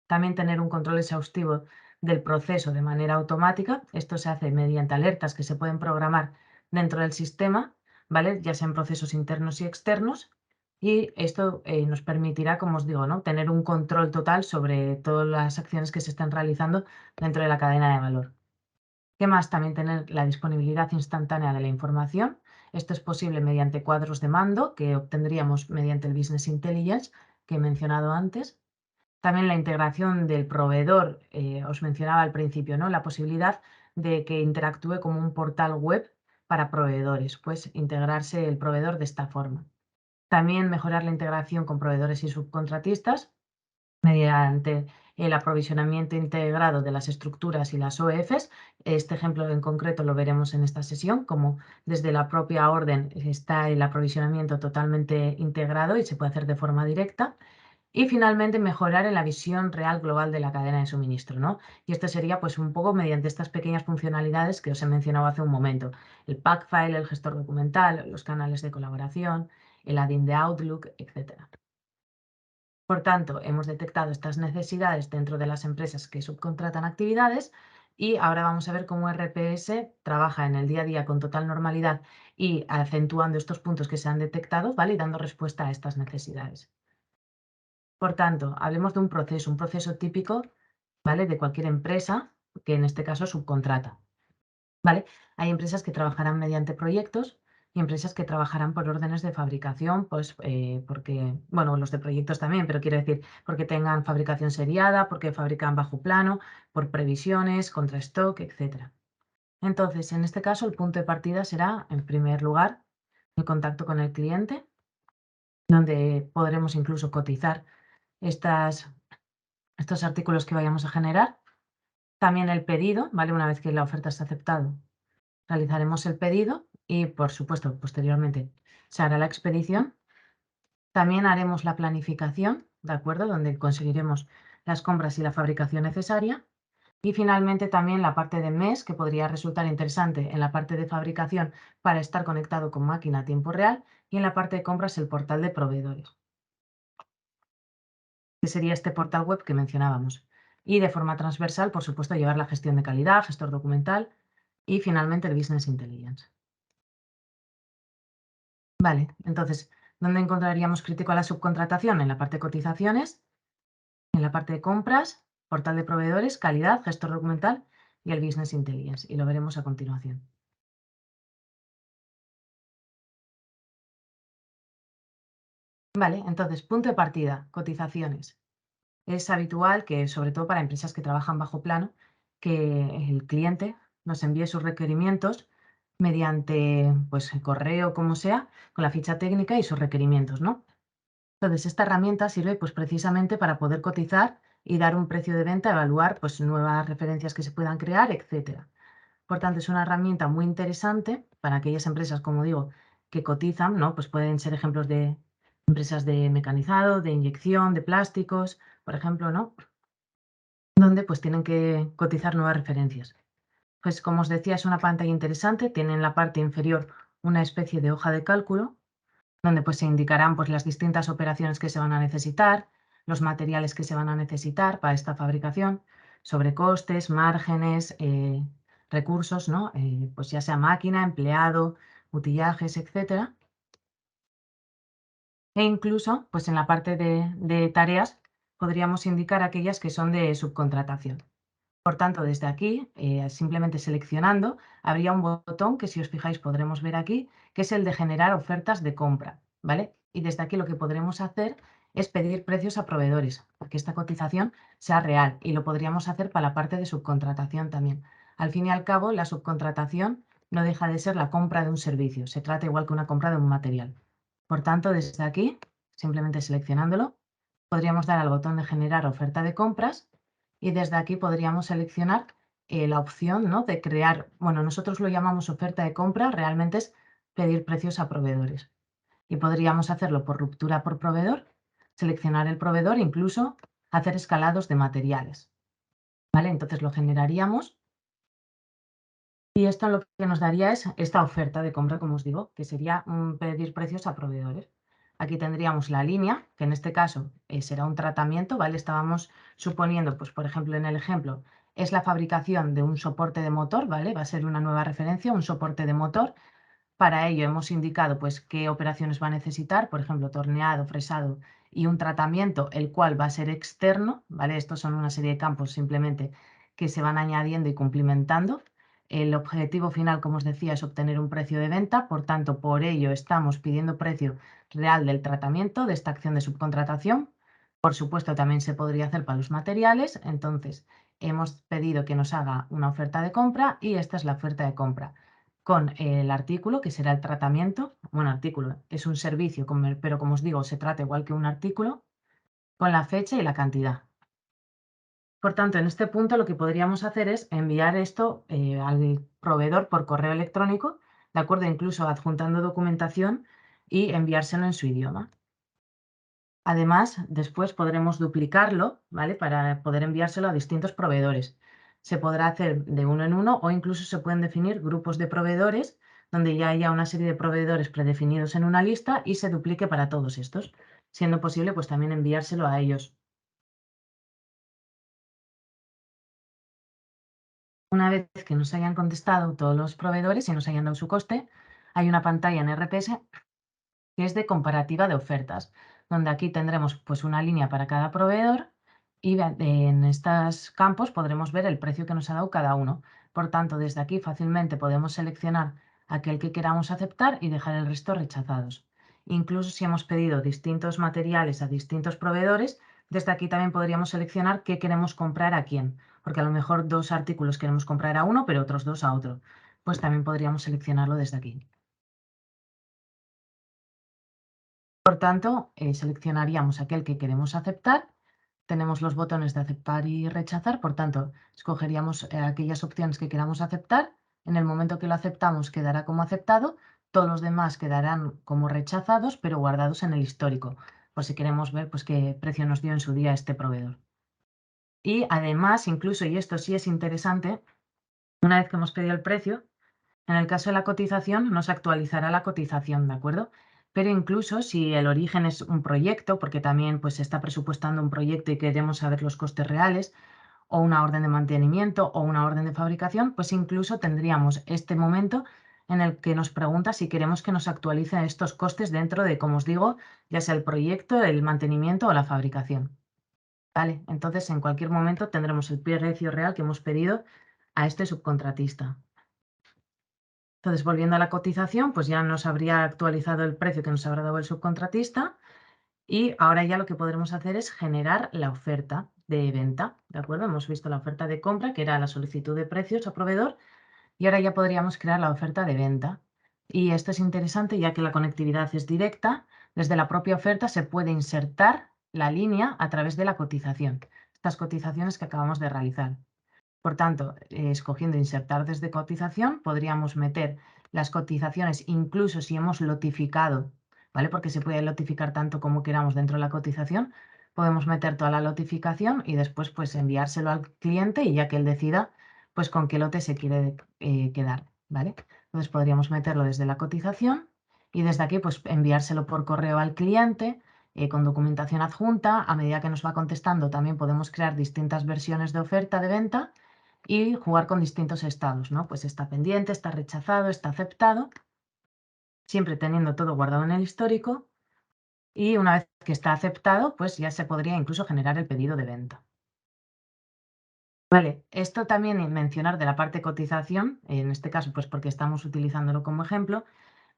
También tener un control exhaustivo del proceso de manera automática. Esto se hace mediante alertas que se pueden programar dentro del sistema, ¿vale? Ya sean procesos internos y externos. Y esto nos permitirá, como os digo, ¿no? Tener un control total sobre todas las acciones que se están realizando dentro de la cadena de valor. ¿Qué más? También tener la disponibilidad instantánea de la información. Esto es posible mediante cuadros de mando que obtendríamos mediante el Business Intelligence que he mencionado antes. También la integración del proveedor, os mencionaba al principio, ¿no? La posibilidad de que interactúe como un portal web para proveedores, pues integrarse el proveedor de esta forma. También mejorar la integración con proveedores y subcontratistas mediante el aprovisionamiento integrado de las estructuras y las OEFs. Este ejemplo en concreto lo veremos en esta sesión, como desde la propia orden está el aprovisionamiento totalmente integrado y se puede hacer de forma directa. Y finalmente, mejorar en la visión real global de la cadena de suministro, ¿no? Y esto sería pues un poco mediante estas pequeñas funcionalidades que os he mencionado hace un momento. El pack file, el gestor documental, los canales de colaboración, el add-in de Outlook, etcétera. Por tanto, hemos detectado estas necesidades dentro de las empresas que subcontratan actividades y ahora vamos a ver cómo RPS trabaja en el día a día con total normalidad y acentuando estos puntos que se han detectado, ¿vale? Y dando respuesta a estas necesidades. Por tanto, hablemos de un proceso típico, ¿vale? De cualquier empresa, que en este caso subcontrata, ¿vale? Hay empresas que trabajarán mediante proyectos y empresas que trabajarán por órdenes de fabricación, pues porque, bueno, los de proyectos también, pero quiero decir, porque tengan fabricación seriada, porque fabrican bajo plano, por previsiones, contra stock, etcétera. Entonces, en este caso, el punto de partida será, en primer lugar, el contacto con el cliente, donde podremos incluso cotizar estos artículos que vayamos a generar. También el pedido, ¿vale? Una vez que la oferta está aceptado, realizaremos el pedido y, por supuesto, posteriormente se hará la expedición. También haremos la planificación, ¿de acuerdo? Donde conseguiremos las compras y la fabricación necesaria. Y finalmente también la parte de MES, que podría resultar interesante en la parte de fabricación para estar conectado con máquina a tiempo real, y en la parte de compras el portal de proveedores, que sería este portal web que mencionábamos. Y de forma transversal, por supuesto, llevar la gestión de calidad, gestor documental y finalmente el Business Intelligence. Vale, entonces, ¿dónde encontraríamos crítico a la subcontratación? En la parte de cotizaciones, en la parte de compras, portal de proveedores, calidad, gestor documental y el Business Intelligence. Y lo veremos a continuación. Vale, entonces, punto de partida, cotizaciones. Es habitual que, sobre todo para empresas que trabajan bajo plano, que el cliente nos envíe sus requerimientos mediante, pues, correo, como sea, con la ficha técnica y sus requerimientos, ¿no? Entonces, esta herramienta sirve, pues, precisamente para poder cotizar y dar un precio de venta, evaluar, pues, nuevas referencias que se puedan crear, etcétera. Por tanto, es una herramienta muy interesante para aquellas empresas, como digo, que cotizan, ¿no? Pues pueden ser ejemplos de empresas de mecanizado, de inyección, de plásticos, por ejemplo, ¿no? Donde pues tienen que cotizar nuevas referencias. Pues como os decía, es una pantalla interesante, tiene en la parte inferior una especie de hoja de cálculo, donde pues se indicarán pues las distintas operaciones que se van a necesitar, los materiales que se van a necesitar para esta fabricación, sobrecostes, márgenes, recursos, ¿no? Pues ya sea máquina, empleado, utillajes, etcétera. E incluso, pues en la parte de tareas, podríamos indicar aquellas que son de subcontratación. Por tanto, desde aquí, simplemente seleccionando, habría un botón que si os fijáis podremos ver aquí, que es el de generar ofertas de compra, ¿vale? Y desde aquí lo que podremos hacer es pedir precios a proveedores, para que esta cotización sea real y lo podríamos hacer para la parte de subcontratación también. Al fin y al cabo, la subcontratación no deja de ser la compra de un servicio, se trata igual que una compra de un material. Por tanto, desde aquí, simplemente seleccionándolo, podríamos dar al botón de generar oferta de compras y desde aquí podríamos seleccionar la opción, ¿no? De crear, bueno, nosotros lo llamamos oferta de compra, realmente es pedir precios a proveedores. Y podríamos hacerlo por ruptura por proveedor, seleccionar el proveedor, incluso hacer escalados de materiales. ¿Vale? Entonces lo generaríamos y esto lo que nos daría es esta oferta de compra, como os digo, que sería pedir precios a proveedores. Aquí tendríamos la línea, que en este caso será un tratamiento, ¿vale? Estábamos suponiendo, pues por ejemplo, en el ejemplo, es la fabricación de un soporte de motor, ¿vale? Va a ser una nueva referencia, un soporte de motor. Para ello hemos indicado pues qué operaciones va a necesitar, por ejemplo, torneado, fresado y un tratamiento, el cual va a ser externo, ¿vale? Estos son una serie de campos simplemente que se van añadiendo y cumplimentando. El objetivo final, como os decía, es obtener un precio de venta, por tanto, por ello estamos pidiendo precio real del tratamiento, de esta acción de subcontratación. Por supuesto, también se podría hacer para los materiales, entonces hemos pedido que nos haga una oferta de compra y esta es la oferta de compra con el artículo, que será el tratamiento. Bueno, artículo es un servicio, pero como os digo, se trata igual que un artículo, con la fecha y la cantidad. Por tanto, en este punto lo que podríamos hacer es enviar esto al proveedor por correo electrónico, ¿de acuerdo? Incluso adjuntando documentación y enviárselo en su idioma. Además, después podremos duplicarlo, ¿vale? Para poder enviárselo a distintos proveedores. Se podrá hacer de uno en uno o incluso se pueden definir grupos de proveedores donde ya haya una serie de proveedores predefinidos en una lista y se duplique para todos estos, siendo posible pues también enviárselo a ellos. Una vez que nos hayan contestado todos los proveedores y nos hayan dado su coste, hay una pantalla en RPS que es de comparativa de ofertas, donde aquí tendremos pues una línea para cada proveedor y en estos campos podremos ver el precio que nos ha dado cada uno. Por tanto, desde aquí fácilmente podemos seleccionar aquel que queramos aceptar y dejar el resto rechazados. Incluso si hemos pedido distintos materiales a distintos proveedores, desde aquí también podríamos seleccionar qué queremos comprar a quién, porque a lo mejor dos artículos queremos comprar a uno, pero otros dos a otro. Pues también podríamos seleccionarlo desde aquí. Por tanto, seleccionaríamos aquel que queremos aceptar. Tenemos los botones de aceptar y rechazar, por tanto, escogeríamos aquellas opciones que queramos aceptar En el momento que lo aceptamos quedará como aceptado, todos los demás quedarán como rechazados, pero guardados en el histórico, por si queremos ver pues, qué precio nos dio en su día este proveedor. Y además, incluso, y esto sí es interesante, una vez que hemos pedido el precio, en el caso de la cotización, nos actualizará la cotización, ¿de acuerdo? Pero incluso si el origen es un proyecto, porque también pues, se está presupuestando un proyecto y queremos saber los costes reales, o una orden de mantenimiento o una orden de fabricación, pues incluso tendríamos este momento en el que nos pregunta si queremos que nos actualicen estos costes dentro de, como os digo, ya sea el proyecto, el mantenimiento o la fabricación. ¿Vale? Entonces, en cualquier momento tendremos el precio real que hemos pedido a este subcontratista. Entonces, volviendo a la cotización, pues ya nos habría actualizado el precio que nos habrá dado el subcontratista y ahora ya lo que podremos hacer es generar la oferta de venta, ¿de acuerdo? Hemos visto la oferta de compra, que era la solicitud de precios a proveedor, y ahora ya podríamos crear la oferta de venta. Y esto es interesante ya que la conectividad es directa, desde la propia oferta se puede insertar la línea a través de la cotización, estas cotizaciones que acabamos de realizar. Por tanto, escogiendo insertar desde cotización, podríamos meter las cotizaciones incluso si hemos lotificado, ¿vale? Porque se puede lotificar tanto como queramos dentro de la cotización. Podemos meter toda la lotificación y después pues enviárselo al cliente y ya que él decida pues con qué lote se quiere quedar, ¿vale? Entonces podríamos meterlo desde la cotización y desde aquí pues enviárselo por correo al cliente con documentación adjunta. A medida que nos va contestando también podemos crear distintas versiones de oferta de venta y jugar con distintos estados, ¿no? Pues está pendiente, está rechazado, está aceptado, siempre teniendo todo guardado en el histórico y una vez que está aceptado, pues ya se podría incluso generar el pedido de venta. Vale, esto también mencionar de la parte cotización, en este caso pues porque estamos utilizándolo como ejemplo,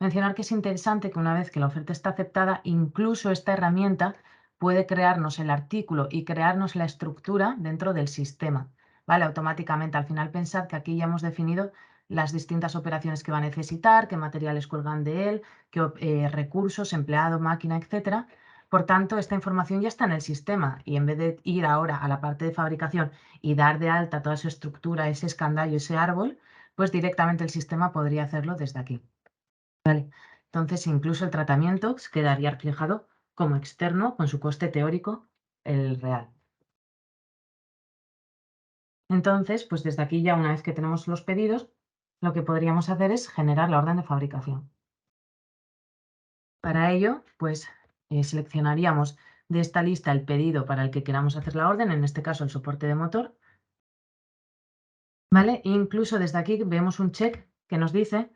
mencionar que es interesante que una vez que la oferta está aceptada, incluso esta herramienta puede crearnos el artículo y crearnos la estructura dentro del sistema. ¿Vale? Automáticamente, al final pensad que aquí ya hemos definido las distintas operaciones que va a necesitar, qué materiales cuelgan de él, qué recursos, empleado, máquina, etcétera. Por tanto, esta información ya está en el sistema y en vez de ir ahora a la parte de fabricación y dar de alta toda su estructura, ese escandallo, ese árbol, pues directamente el sistema podría hacerlo desde aquí. Vale. Entonces, incluso el tratamiento quedaría reflejado como externo con su coste teórico, el real. Entonces, pues desde aquí ya una vez que tenemos los pedidos, lo que podríamos hacer es generar la orden de fabricación. Para ello, pues seleccionaríamos de esta lista el pedido para el que queramos hacer la orden, en este caso el soporte de motor, ¿vale? E incluso desde aquí vemos un check que nos dice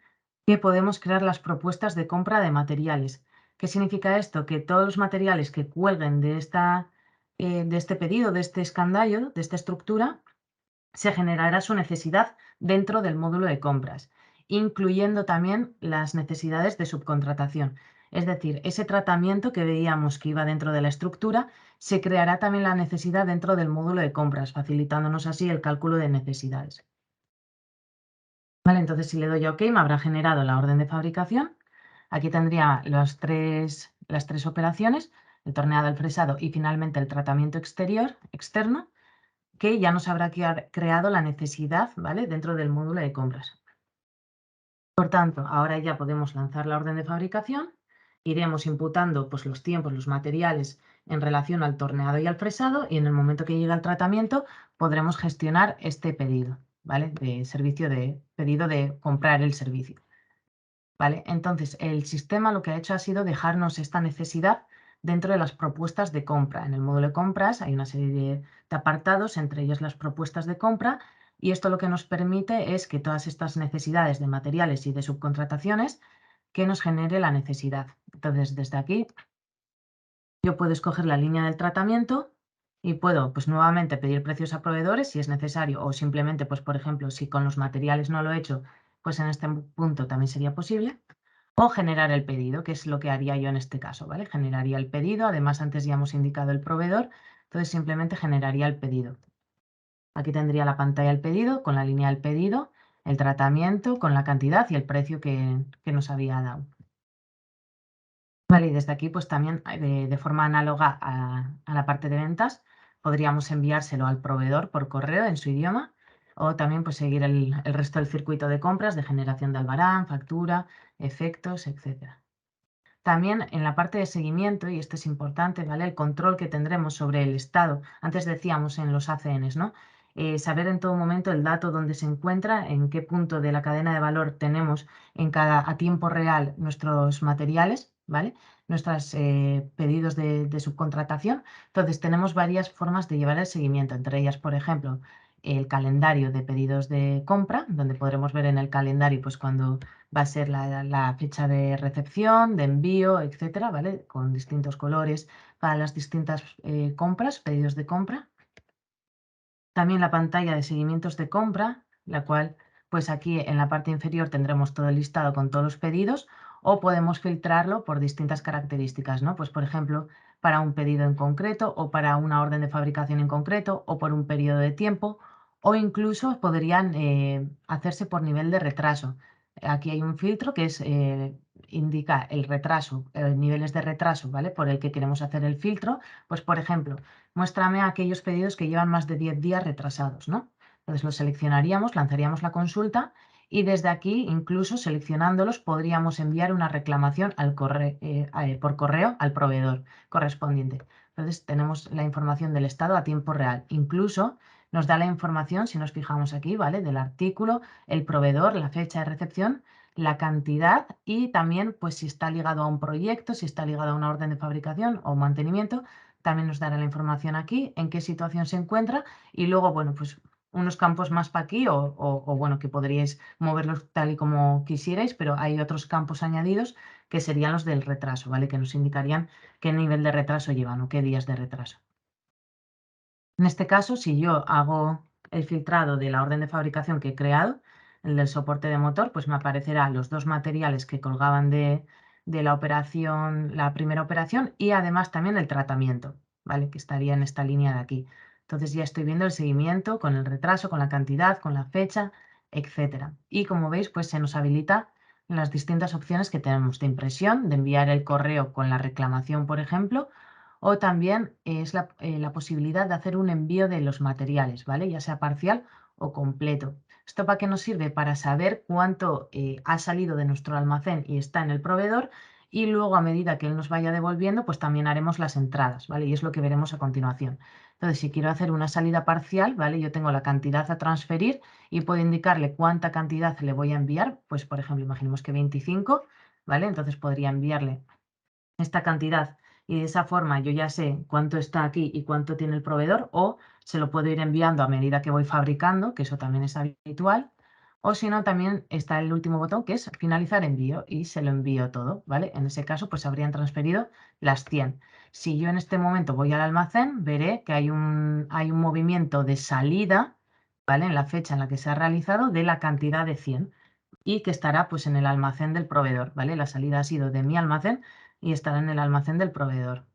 que podemos crear las propuestas de compra de materiales. ¿Qué significa esto? Que todos los materiales que cuelguen de este pedido, de este escandallo, de esta estructura, se generará su necesidad dentro del módulo de compras, incluyendo también las necesidades de subcontratación. Es decir, ese tratamiento que veíamos que iba dentro de la estructura, se creará también la necesidad dentro del módulo de compras, facilitándonos así el cálculo de necesidades. Vale, entonces si le doy a OK me habrá generado la orden de fabricación. Aquí tendría las tres operaciones, el torneado, el fresado y finalmente el tratamiento externo, que ya nos habrá creado la necesidad, ¿vale? Dentro del módulo de compras. Por tanto, ahora ya podemos lanzar la orden de fabricación, iremos imputando pues, los tiempos, los materiales en relación al torneado y al fresado y en el momento que llegue al tratamiento podremos gestionar este pedido, ¿vale? De servicio de pedido de comprar el servicio. ¿Vale? Entonces, el sistema lo que ha hecho ha sido dejarnos esta necesidad dentro de las propuestas de compra. En el módulo de compras hay una serie de apartados, entre ellos las propuestas de compra, y esto lo que nos permite es que todas estas necesidades de materiales y de subcontrataciones que nos genere la necesidad. Entonces, desde aquí yo puedo escoger la línea del tratamiento y puedo, pues nuevamente pedir precios a proveedores si es necesario o simplemente, pues por ejemplo, si con los materiales no lo he hecho, pues en este punto también sería posible. O generar el pedido, que es lo que haría yo en este caso, ¿vale? Generaría el pedido, además antes ya hemos indicado el proveedor, entonces simplemente generaría el pedido. Aquí tendría la pantalla del pedido, con la línea del pedido, el tratamiento, con la cantidad y el precio que nos había dado. Vale, y desde aquí pues también de forma análoga a la parte de ventas, podríamos enviárselo al proveedor por correo en su idioma o también pues seguir el resto del circuito de compras, de generación de albarán, factura, efectos, etcétera. También en la parte de seguimiento, y esto es importante, ¿vale? El control que tendremos sobre el estado, antes decíamos en los ACNs, ¿no? Saber en todo momento el dato dónde se encuentra, en qué punto de la cadena de valor tenemos a tiempo real nuestros materiales, ¿vale? Nuestros pedidos de subcontratación. Entonces, tenemos varias formas de llevar el seguimiento, entre ellas, por ejemplo, el calendario de pedidos de compra, donde podremos ver en el calendario, pues cuando va a ser la fecha de recepción, de envío, etcétera, ¿vale? Con distintos colores para las distintas compras, pedidos de compra. También la pantalla de seguimientos de compra, la cual, pues aquí en la parte inferior tendremos todo el listado con todos los pedidos, o podemos filtrarlo por distintas características, ¿no? Pues por ejemplo, para un pedido en concreto, o para una orden de fabricación en concreto, o por un periodo de tiempo, o incluso podrían hacerse por nivel de retraso. Aquí hay un filtro que indica el retraso, niveles de retraso, ¿vale? Por el que queremos hacer el filtro. Pues por ejemplo, muéstrame aquellos pedidos que llevan más de 10 días retrasados, ¿no? Entonces los seleccionaríamos, lanzaríamos la consulta y desde aquí, incluso seleccionándolos, podríamos enviar una reclamación por correo al proveedor correspondiente. Entonces tenemos la información del estado a tiempo real. Incluso nos da la información, si nos fijamos aquí, ¿vale? Del artículo, el proveedor, la fecha de recepción, la cantidad y también, pues, si está ligado a un proyecto, si está ligado a una orden de fabricación o mantenimiento, también nos dará la información aquí, en qué situación se encuentra y luego, bueno, pues unos campos más para aquí bueno, que podríais moverlos tal y como quisierais, pero hay otros campos añadidos que serían los del retraso, ¿vale? Que nos indicarían qué nivel de retraso llevan o qué días de retraso. En este caso, si yo hago el filtrado de la orden de fabricación que he creado, el del soporte de motor, pues me aparecerán los dos materiales que colgaban de la operación, la primera operación, y además también el tratamiento, ¿vale? Que estaría en esta línea de aquí. Entonces ya estoy viendo el seguimiento con el retraso, con la cantidad, con la fecha, etcétera. Y como veis, pues se nos habilita las distintas opciones que tenemos de impresión, de enviar el correo con la reclamación, por ejemplo, o también es la posibilidad de hacer un envío de los materiales, ¿vale? Ya sea parcial o completo. ¿Esto para qué nos sirve? Para saber cuánto ha salido de nuestro almacén y está en el proveedor y luego a medida que él nos vaya devolviendo, pues también haremos las entradas, ¿vale? Y es lo que veremos a continuación. Entonces, si quiero hacer una salida parcial, ¿vale? Yo tengo la cantidad a transferir y puedo indicarle cuánta cantidad le voy a enviar. Pues, por ejemplo, imaginemos que 25, ¿vale? Entonces podría enviarle esta cantidad y de esa forma yo ya sé cuánto está aquí y cuánto tiene el proveedor o se lo puedo ir enviando a medida que voy fabricando, que eso también es habitual. O si no, también está el último botón que es finalizar envío y se lo envío todo, ¿vale? En ese caso, pues habrían transferido las 100. Si yo en este momento voy al almacén, veré que hay un movimiento de salida, ¿vale? En la fecha en la que se ha realizado de la cantidad de 100 y que estará pues en el almacén del proveedor, ¿vale? La salida ha sido de mi almacén y estará en el almacén del proveedor.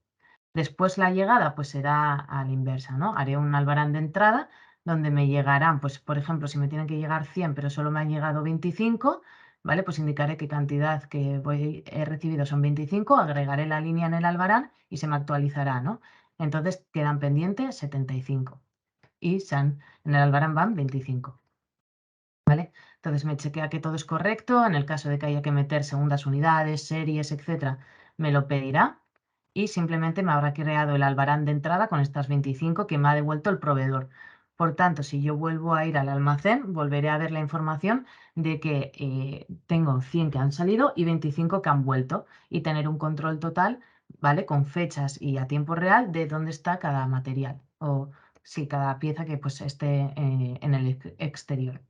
Después la llegada pues será a la inversa, ¿no? Haré un albarán de entrada donde me llegarán, pues por ejemplo, si me tienen que llegar 100 pero solo me han llegado 25, ¿vale? Pues indicaré qué cantidad he recibido son 25, agregaré la línea en el albarán y se me actualizará, ¿no? Entonces quedan pendientes 75 y en el albarán van 25. ¿Vale? Entonces me chequea que todo es correcto. En el caso de que haya que meter segundas unidades, series, etcétera, me lo pedirá y simplemente me habrá creado el albarán de entrada con estas 25 que me ha devuelto el proveedor. Por tanto, si yo vuelvo a ir al almacén, volveré a ver la información de que tengo 100 que han salido y 25 que han vuelto y tener un control total, ¿vale? Con fechas y a tiempo real de dónde está cada material o si cada pieza que pues esté en el exterior.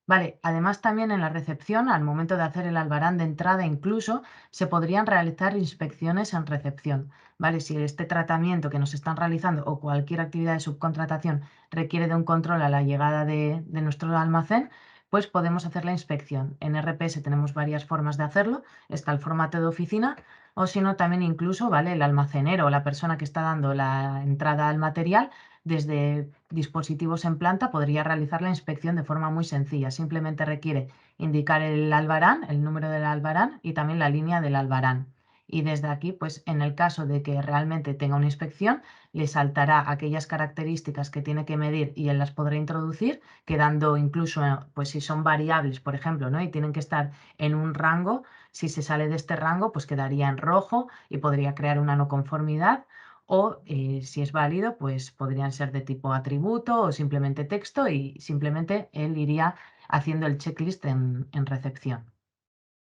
Vale, además también en la recepción, al momento de hacer el albarán de entrada incluso, se podrían realizar inspecciones en recepción. ¿Vale? Si este tratamiento que nos están realizando o cualquier actividad de subcontratación requiere de un control a la llegada de nuestro almacén, pues podemos hacer la inspección. En RPS tenemos varias formas de hacerlo. Está el formato de oficina o si no, también incluso, ¿vale? El almacenero o la persona que está dando la entrada al material desde dispositivos en planta podría realizar la inspección de forma muy sencilla. Simplemente requiere indicar el albarán, el número del albarán y también la línea del albarán. Y desde aquí, pues en el caso de que realmente tenga una inspección, le saltará aquellas características que tiene que medir y él las podrá introducir, quedando incluso, pues si son variables, por ejemplo, ¿no? Y tienen que estar en un rango, si se sale de este rango, pues quedaría en rojo y podría crear una no conformidad. O si es válido, pues podrían ser de tipo atributo o simplemente texto y simplemente él iría haciendo el checklist en recepción.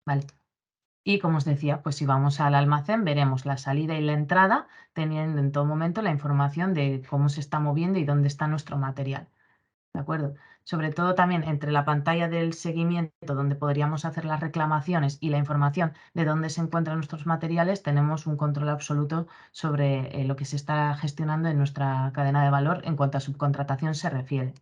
¿Vale? Y como os decía, pues si vamos al almacén veremos la salida y la entrada, teniendo en todo momento la información de cómo se está moviendo y dónde está nuestro material. ¿De acuerdo? Sobre todo también entre la pantalla del seguimiento, donde podríamos hacer las reclamaciones, y la información de dónde se encuentran nuestros materiales, tenemos un control absoluto sobre lo que se está gestionando en nuestra cadena de valor en cuanto a subcontratación se refiere.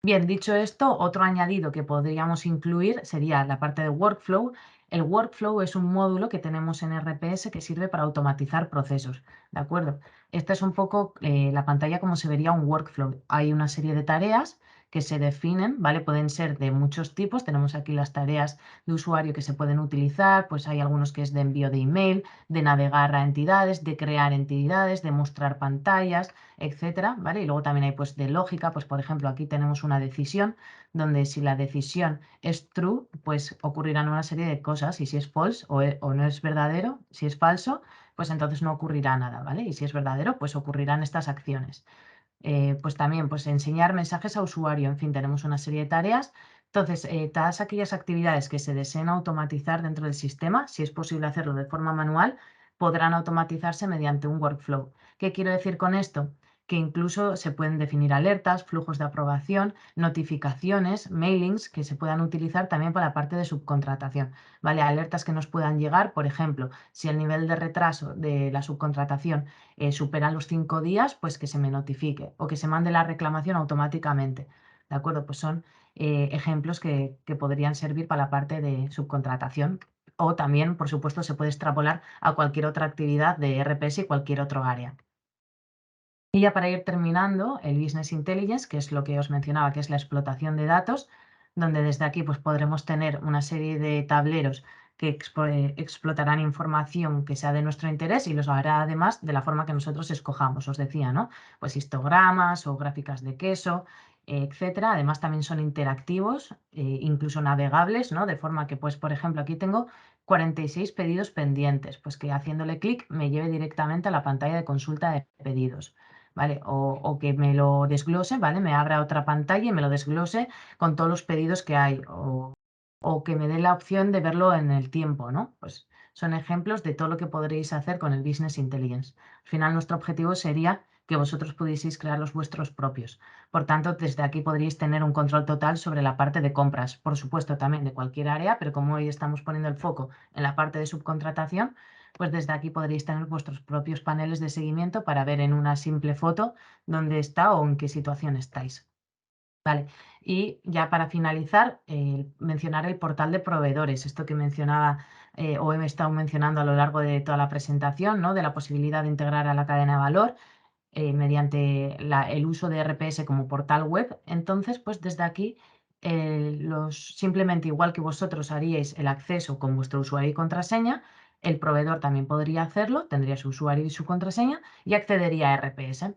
Bien, dicho esto, otro añadido que podríamos incluir sería la parte de workflow. El workflow es un módulo que tenemos en RPS que sirve para automatizar procesos, ¿de acuerdo? Esta es un poco la pantalla como se vería un workflow. Hay una serie de tareas que se definen, ¿vale? Pueden ser de muchos tipos. Tenemos aquí las tareas de usuario que se pueden utilizar, pues hay algunos que es de envío de email, de navegar a entidades, de crear entidades, de mostrar pantallas, etcétera, ¿vale? Y luego también hay pues de lógica, pues por ejemplo aquí tenemos una decisión donde si la decisión es true, pues ocurrirán una serie de cosas y si es false o no es verdadero, si es falso, pues entonces no ocurrirá nada, ¿vale? Y si es verdadero, pues ocurrirán estas acciones. Pues también pues enseñar mensajes a usuario, en fin, tenemos una serie de tareas. Entonces, todas aquellas actividades que se deseen automatizar dentro del sistema, si es posible hacerlo de forma manual, podrán automatizarse mediante un workflow. ¿Qué quiero decir con esto? Que incluso se pueden definir alertas, flujos de aprobación, notificaciones, mailings que se puedan utilizar también para la parte de subcontratación, ¿vale? Alertas que nos puedan llegar, por ejemplo, si el nivel de retraso de la subcontratación supera los 5 días, pues que se me notifique o que se mande la reclamación automáticamente. ¿De acuerdo? Pues son ejemplos que podrían servir para la parte de subcontratación. O también, por supuesto, se puede extrapolar a cualquier otra actividad de RPS y cualquier otro área. Y ya para ir terminando, el Business Intelligence, que es lo que os mencionaba, que es la explotación de datos, donde desde aquí pues, podremos tener una serie de tableros que explotarán información que sea de nuestro interés y los hará además de la forma que nosotros escojamos, os decía, ¿no? Pues histogramas o gráficas de queso, etcétera. Además también son interactivos, incluso navegables, ¿no? De forma que, pues, por ejemplo, aquí tengo 46 pedidos pendientes, pues que haciéndole clic me lleve directamente a la pantalla de consulta de pedidos. ¿Vale? O que me lo desglose, ¿vale? Me abra otra pantalla y me lo desglose con todos los pedidos que hay. O que me dé la opción de verlo en el tiempo, ¿no? Pues son ejemplos de todo lo que podréis hacer con el Business Intelligence. Al final, nuestro objetivo sería que vosotros pudieseis crear los vuestros propios. Por tanto, desde aquí podríais tener un control total sobre la parte de compras, por supuesto, también de cualquier área, pero como hoy estamos poniendo el foco en la parte de subcontratación, pues desde aquí podréis tener vuestros propios paneles de seguimiento para ver en una simple foto dónde está o en qué situación estáis. Vale, y ya para finalizar, mencionar el portal de proveedores, esto que mencionaba o he estado mencionando a lo largo de toda la presentación, ¿no? De la posibilidad de integrar a la cadena de valor mediante el uso de RPS como portal web. Entonces, pues desde aquí, simplemente igual que vosotros haríais el acceso con vuestro usuario y contraseña, el proveedor también podría hacerlo, tendría su usuario y su contraseña y accedería a RPS.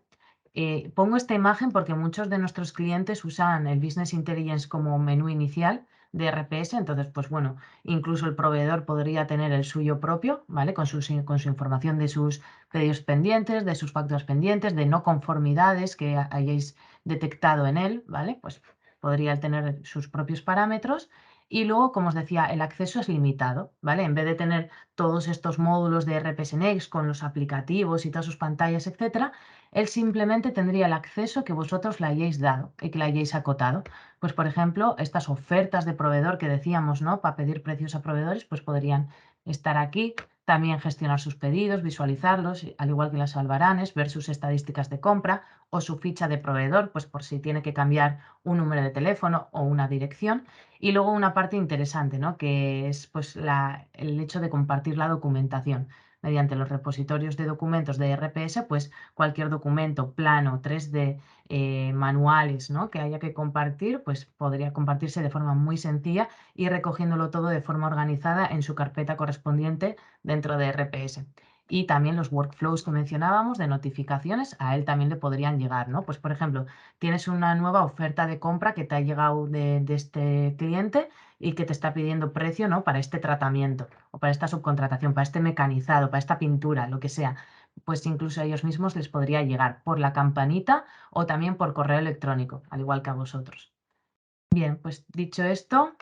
Pongo esta imagen porque muchos de nuestros clientes usan el Business Intelligence como menú inicial de RPS, entonces, pues bueno, incluso el proveedor podría tener el suyo propio, ¿vale? Con su información de sus pedidos pendientes, de sus facturas pendientes, de no conformidades que hayáis detectado en él, ¿vale? Pues podría tener sus propios parámetros. Y luego, como os decía, el acceso es limitado, ¿vale? En vez de tener todos estos módulos de RPS Next con los aplicativos y todas sus pantallas, etcétera, él simplemente tendría el acceso que vosotros le hayáis dado y que le hayáis acotado. Pues, por ejemplo, estas ofertas de proveedor que decíamos, ¿no? Para pedir precios a proveedores, pues podrían estar aquí. También gestionar sus pedidos, visualizarlos, al igual que las albaranes, ver sus estadísticas de compra o su ficha de proveedor, pues por si tiene que cambiar un número de teléfono o una dirección. Y luego una parte interesante, ¿no? Que es pues el hecho de compartir la documentación. mediante los repositorios de documentos de RPS, pues cualquier documento, plano, 3D, manuales, ¿no?, que haya que compartir, pues podría compartirse de forma muy sencilla y recogiéndolo todo de forma organizada en su carpeta correspondiente dentro de RPS. Y también los workflows que mencionábamos de notificaciones, a él también le podrían llegar, ¿no? Pues, por ejemplo, tienes una nueva oferta de compra que te ha llegado de este cliente y que te está pidiendo precio, ¿no?, para este tratamiento o para esta subcontratación, para este mecanizado, para esta pintura, lo que sea. Pues incluso a ellos mismos les podría llegar por la campanita o también por correo electrónico, al igual que a vosotros. Bien, pues dicho esto,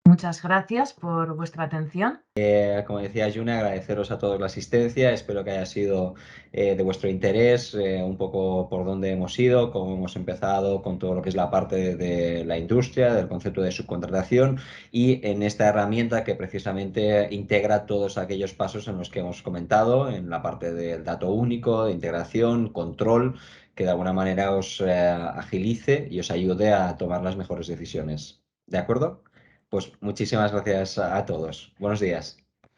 muchas gracias por vuestra atención.
Como decía June, agradeceros a todos la asistencia. Espero que haya sido de vuestro interés, un poco por dónde hemos ido, cómo hemos empezado con todo lo que es la parte de la industria, del concepto de subcontratación y en esta herramienta que precisamente integra todos aquellos pasos en los que hemos comentado, en la parte del dato único, de integración, control, que de alguna manera os agilice y os ayude a tomar las mejores decisiones. ¿De acuerdo? Pues muchísimas gracias a todos. Buenos días.